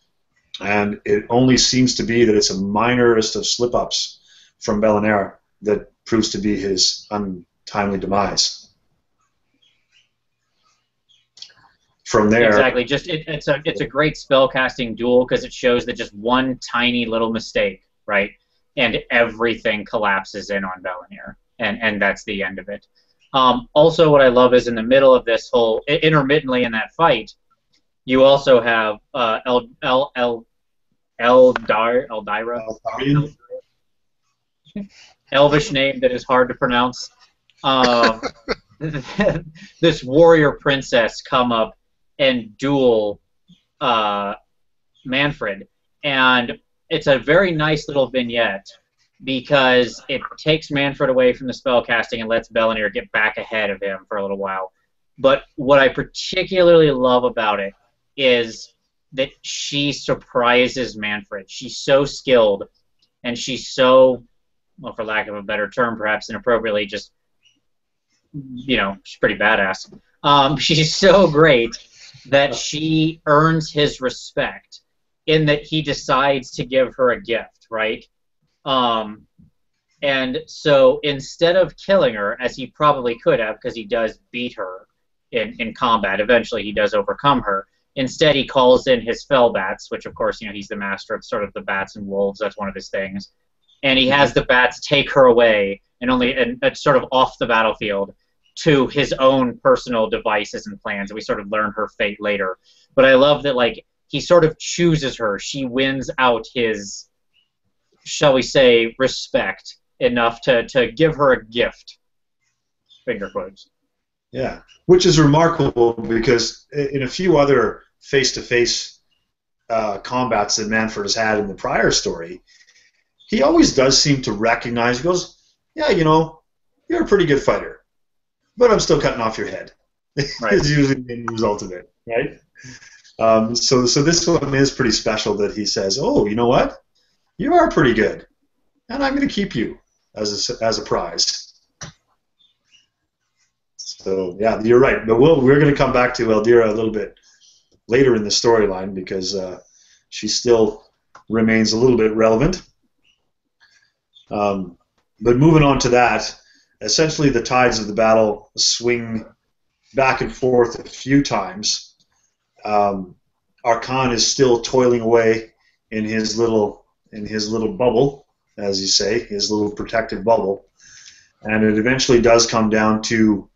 And it only seems to be that it's a minorest of slip-ups from Belenere that proves to be his untimely demise. From there, exactly. Just it's a great spellcasting duel because it shows that just one tiny little mistake, right, and everything collapses in on Belenere, and that's the end of it. Also, what I love is in the middle of this whole intermittently in that fight, you also have Eldira, Elvish name that is hard to pronounce. This warrior princess come up and duel Mannfred, and it's a very nice little vignette because it takes Mannfred away from the spellcasting and lets Belenere get back ahead of him for a little while. But what I particularly love about it is that she surprises Mannfred. She's so skilled, and she's so, well, for lack of a better term, perhaps inappropriately, just, you know, she's pretty badass. She's so great that she earns his respect in that he decides to give her a gift, right? And so instead of killing her, as he probably could have, because he does beat her in combat, eventually he does overcome her, instead he calls in his fell bats, which of course, you know, he's the master of sort of the bats and wolves, that's one of his things, and he has the bats take her away and sort of off the battlefield to his own personal devices and plans, and we sort of learn her fate later. But I love that, like, he sort of chooses her. She wins out his, shall we say, respect enough to give her a gift. Finger quotes. Yeah, which is remarkable because in a few other face-to-face combats that Mannfred has had in the prior story, he always does seem to recognize, he goes, yeah, you know, you're a pretty good fighter, but I'm still cutting off your head. Right. Is usually the result of it, right? So this one is pretty special that he says, oh, you know what? You are pretty good, and I'm going to keep you as a prize. So yeah, you're right. But we're going to come back to Eldira a little bit later in the storyline because she still remains a little bit relevant. But moving on to that, essentially the tides of the battle swing back and forth a few times. Arkhan is still toiling away in his little bubble, as you say, his little protective bubble, and it eventually does come down to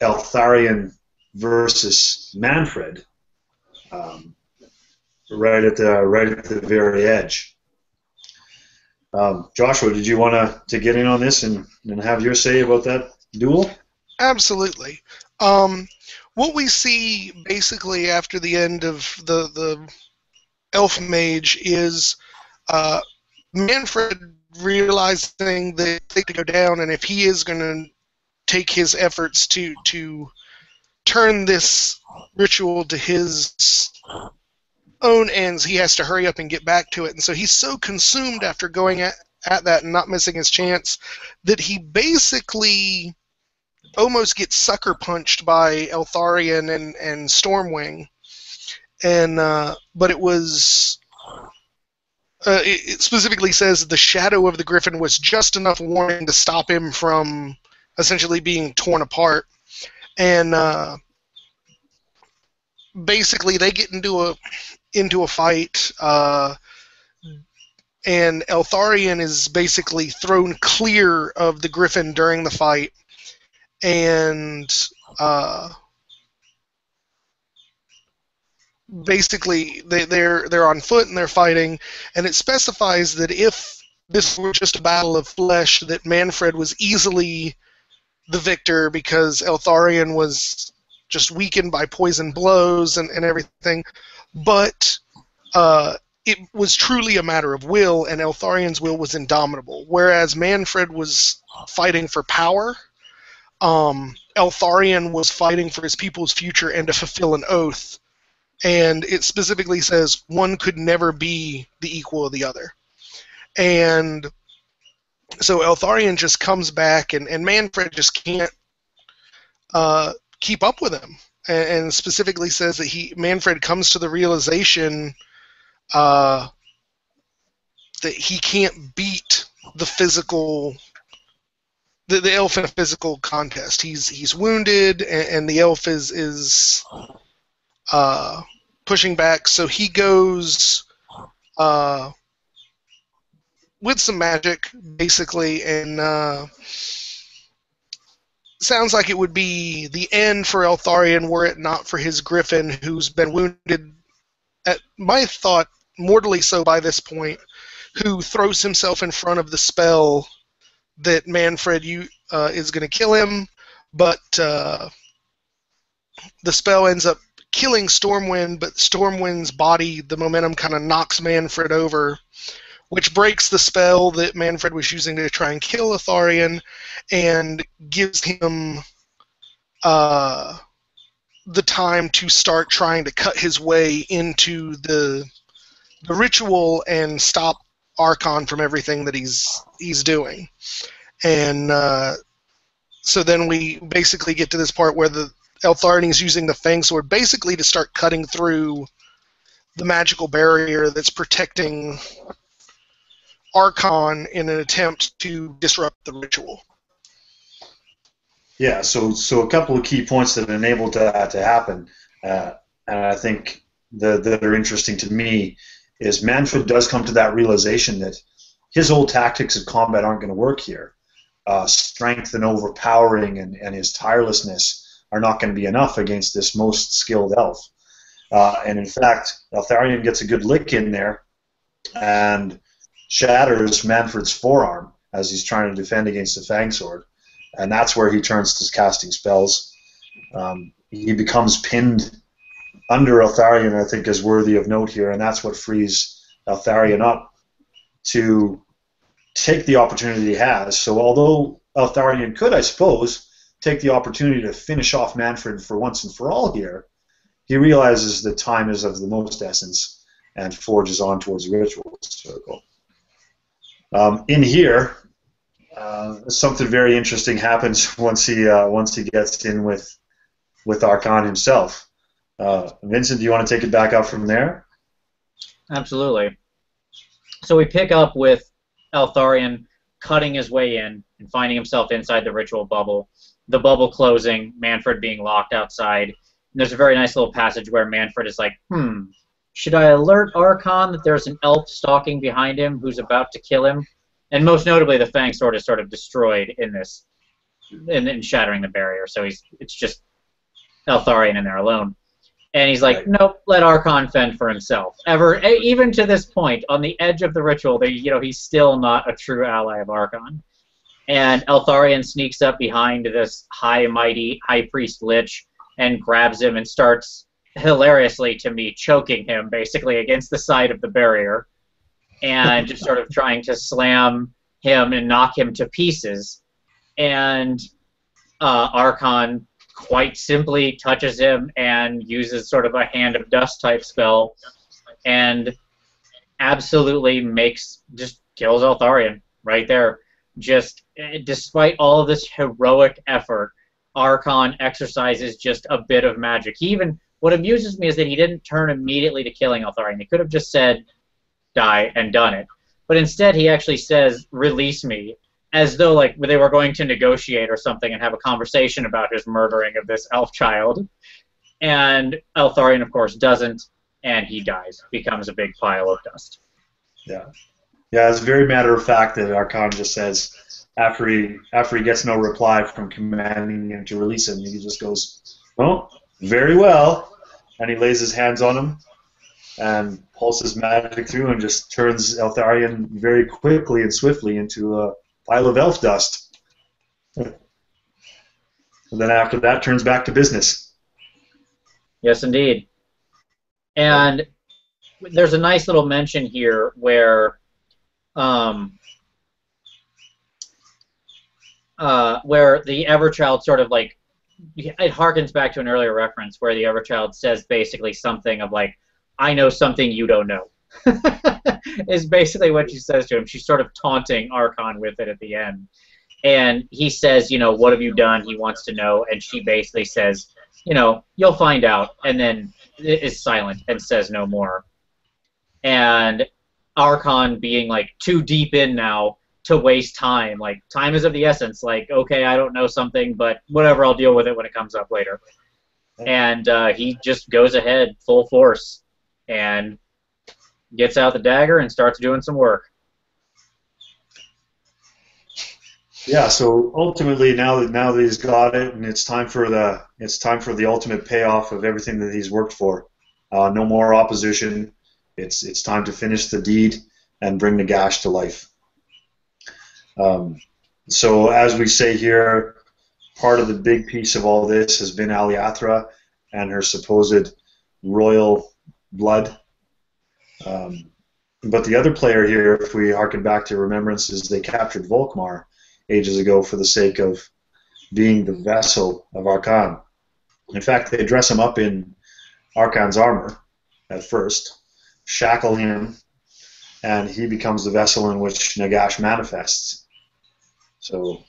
Eltharion versus Mannfred, right at the very edge. Joshua, did you want to get in on this and have your say about that duel? Absolutely. What we see basically after the end of the Elf Mage is Mannfred realizing that they to go down, and if he is going to take his efforts to turn this ritual to his own ends, he has to hurry up and get back to it. And so he's so consumed after going at that and not missing his chance that he basically almost gets sucker punched by Eltharion and Stormwing. And but it was it specifically says the shadow of the Griffin was just enough warning to stop him from essentially being torn apart. And basically they get into a fight. and Eltharion is basically thrown clear of the griffin during the fight, and basically they're on foot and they're fighting, and it specifies that if this were just a battle of flesh, that Mannfred was easily the victor because Eltharion was just weakened by poison blows and everything, but it was truly a matter of will, and Eltharion's will was indomitable, whereas Mannfred was fighting for power. Eltharion was fighting for his people's future and to fulfill an oath, and it specifically says one could never be the equal of the other. And so Eltharion just comes back, and Mannfred just can't keep up with him, and specifically says that Mannfred comes to the realization that he can't beat the elf in a physical contest. He's wounded, and the elf is pushing back, so he goes with some magic, basically, and sounds like it would be the end for Eltharion were it not for his griffin, who's been wounded, at my thought, mortally so by this point, who throws himself in front of the spell that Mannfred is going to kill him, but the spell ends up killing Stormwind, but Stormwind's body, the momentum kind of knocks Mannfred over, which breaks the spell that Mannfred was using to try and kill Eltharion, and gives him the time to start trying to cut his way into the ritual and stop Arkhan from everything that he's doing. And so then we basically get to this part where the Eltharion is using the Fang Sword basically to start cutting through the magical barrier that's protecting Arkhan in an attempt to disrupt the ritual. Yeah, so a couple of key points that enabled that to happen, and I think that are interesting to me, is Mannfred does come to that realization that his old tactics of combat aren't going to work here. Strength and overpowering and his tirelessness are not going to be enough against this most skilled elf. And in fact, Eltharion gets a good lick in there and shatters Mannfred's forearm as he's trying to defend against the Fang Sword. And that's where he turns to casting spells. He becomes pinned under Eltharion, I think, is worthy of note here, and that's what frees Eltharion up to take the opportunity he has. So although Eltharion could, I suppose, take the opportunity to finish off Mannfred for once and for all here, he realizes that time is of the most essence and forges on towards the ritual circle. In here, something very interesting happens once he gets in with Arkhan himself. Vincent, do you want to take it back up from there? Absolutely. So we pick up with Eltharion cutting his way in and finding himself inside the ritual bubble. The bubble closing, Mannfred being locked outside. And there's a very nice little passage where Mannfred is like, should I alert Arkhan that there's an elf stalking behind him who's about to kill him? And most notably, the Fang Sword is sort of destroyed in this, in shattering the barrier. So it's just Eltharion in there alone. And he's like, nope, let Arkhan fend for himself. Even to this point, on the edge of the ritual, he's still not a true ally of Arkhan. And Eltharion sneaks up behind this mighty high priest lich and grabs him and starts, hilariously to me, choking him basically against the side of the barrier and just sort of trying to slam him and knock him to pieces. And Arkhan quite simply touches him and uses sort of a hand of dust type spell and absolutely just kills Eltharion right there. Just despite all of this heroic effort, Arkhan exercises just a bit of magic. What amuses me is that he didn't turn immediately to killing Eltharion. He could have just said, die, and done it. But instead he actually says, release me, as though like they were going to negotiate or something and have a conversation about his murdering of this elf child. And Eltharion, of course, doesn't, and he dies. Becomes a big pile of dust. Yeah. Yeah, it's very matter of fact that Arkhan just says after he gets no reply from commanding him to release him, he just goes, "Oh, very well," and he lays his hands on him and pulses magic through and just turns Eltharion very quickly and swiftly into a pile of elf dust. And then after that, turns back to business. Yes, indeed. And there's a nice little mention here where the Everchild sort of like, it harkens back to an earlier reference where the Everchild says basically something of like, I know something you don't know. Is basically what she says to him. She's sort of taunting Arkhan with it at the end. And he says, you know, what have you done? He wants to know. And she basically says, you know, you'll find out. And then is silent and says no more. And Arkhan being like too deep in now to waste time. Like, time is of the essence. Like, okay, I don't know something, but whatever, I'll deal with it when it comes up later. And he just goes ahead full force and gets out the dagger and starts doing some work. Yeah, so ultimately now that he's got it, and it's time for the ultimate payoff of everything that he's worked for. No more opposition. It's time to finish the deed and bring Nagash to life. So as we say here, part of the big piece of all this has been Aliathra and her supposed royal blood. But the other player here, if we harken back to remembrances, they captured Volkmar ages ago for the sake of being the vessel of Arkhan. In fact, they dress him up in Arkhan's armor at first, shackle him, and he becomes the vessel in which Nagash manifests. So,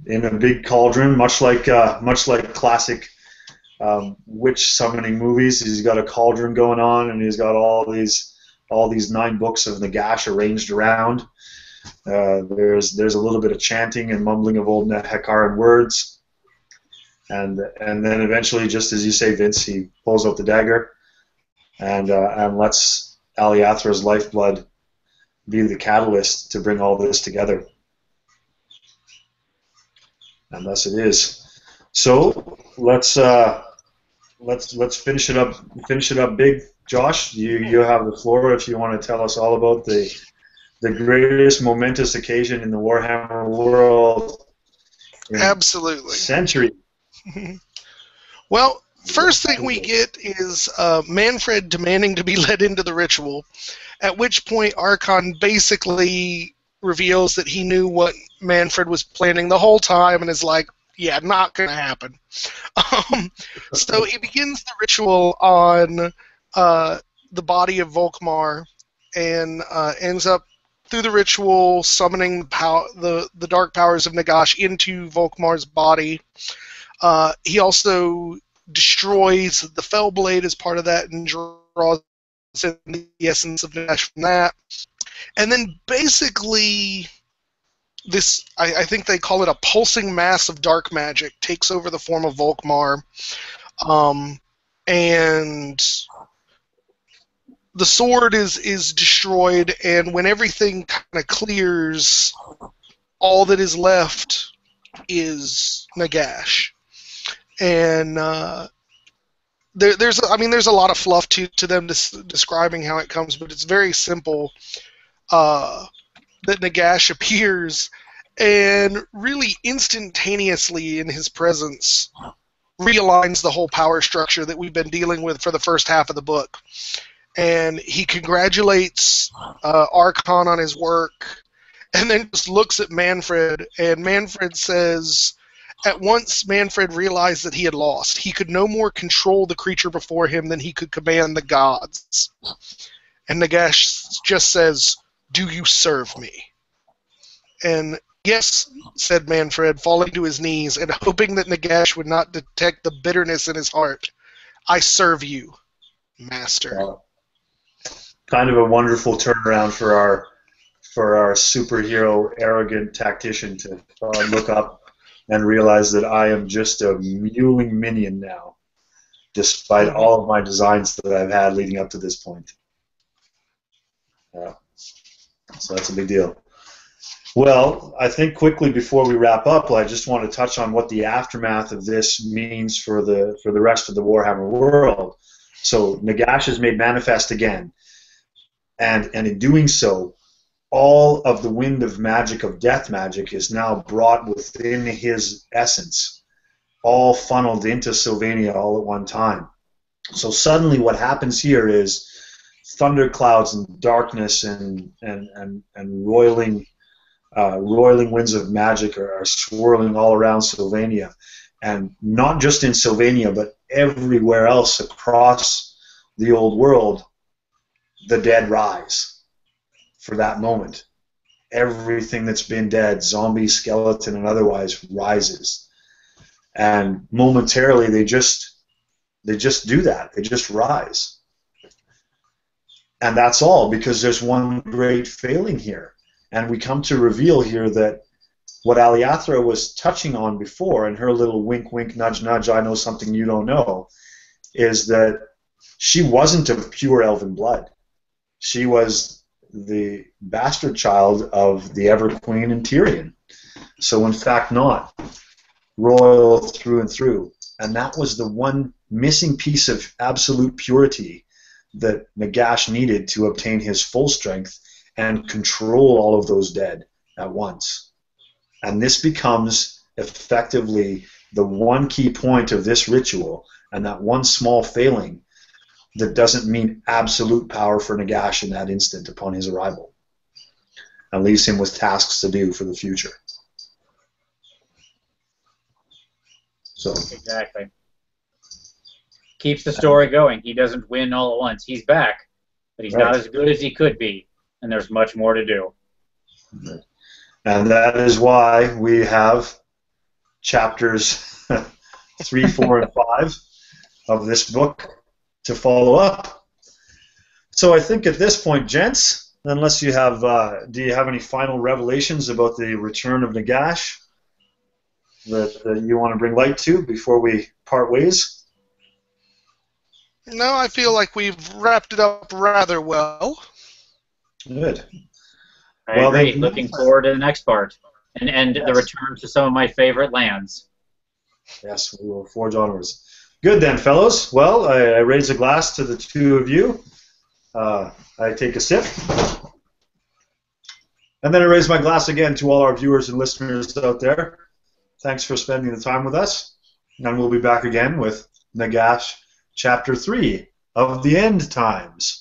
in a big cauldron, much like classic witch summoning movies, he's got a cauldron going on, and he's got all these 9 books of Nagash arranged around. There's a little bit of chanting and mumbling of old Hekaran words, and then eventually, just as you say, Vince, he pulls out the dagger and lets Aliathra's lifeblood be the catalyst to bring all this together. And thus it is. So let's finish it up. Finish it up big, Josh. You have the floor if you want to tell us all about the greatest momentous occasion in the Warhammer world. Absolutely. Century. Well, first thing we get is Mannfred demanding to be let into the ritual, at which point Arkhan basically reveals that he knew what Mannfred was planning the whole time and is like, yeah, not going to happen. So he begins the ritual on the body of Volkmar and ends up through the ritual summoning the dark powers of Nagash into Volkmar's body. He also destroys the Fellblade as part of that and draws in the essence of Nagash from that. And then basically this, I think they call it a pulsing mass of dark magic, takes over the form of Volkmar. And the sword is destroyed, and when everything kind of clears, all that is left is Nagash. And there's a lot of fluff to them describing how it comes, but it's very simple. That Nagash appears and really instantaneously in his presence realigns the whole power structure that we've been dealing with for the first half of the book. And he congratulates Arkhan on his work, and then just looks at Mannfred, and Mannfred says, at once Mannfred realized that he had lost. He could no more control the creature before him than he could command the gods. And Nagash just says, do you serve me? And yes, said Mannfred, falling to his knees and hoping that Nagash would not detect the bitterness in his heart. I serve you, master. Kind of a wonderful turnaround for our superhero arrogant tactician to look up and realize that I am just a mewling minion now, despite all of my designs that I've had leading up to this point. So that's a big deal. Well, I think quickly before we wrap up, I just want to touch on what the aftermath of this means for the rest of the Warhammer world. So Nagash is made manifest again, and in doing so, all of the wind of magic, of death magic, is now brought within his essence, all funneled into Sylvania all at one time. So suddenly what happens here is thunderclouds and darkness and roiling winds of magic are swirling all around Sylvania. And not just in Sylvania, but everywhere else across the old world, the dead rise for that moment. Everything that's been dead, zombie, skeleton, and otherwise, rises. And momentarily, they just do that. They just rise. And that's all, because there's one great failing here. And we come to reveal here that what Aliathra was touching on before, and her little wink, wink, nudge, nudge, I know something you don't know, is that she wasn't of pure elven blood. She was the bastard child of the Ever-Queen and Tyrion. So in fact not. Royal through and through. And that was the one missing piece of absolute purity that Nagash needed to obtain his full strength and control all of those dead at once. And this becomes effectively the one key point of this ritual, and that one small failing that doesn't mean absolute power for Nagash in that instant upon his arrival, and leaves him with tasks to do for the future. So exactly. Keeps the story going. He doesn't win all at once. He's back, but he's not as good as he could be, and there's much more to do. And that is why we have chapters 3, 4, and 5 of this book to follow up. So I think at this point, gents, unless you have, do you have any final revelations about the return of Nagash that you want to bring light to before we part ways? No, I feel like we've wrapped it up rather well. Good. I agree. Looking forward to the next part. And the return to some of my favorite lands. Yes, we will forge onwards. Good then, fellows. Well, I raise a glass to the two of you. I take a sip. And then I raise my glass again to all our viewers and listeners out there. Thanks for spending the time with us. And we'll be back again with Nagash, Chapter 3 of the End Times.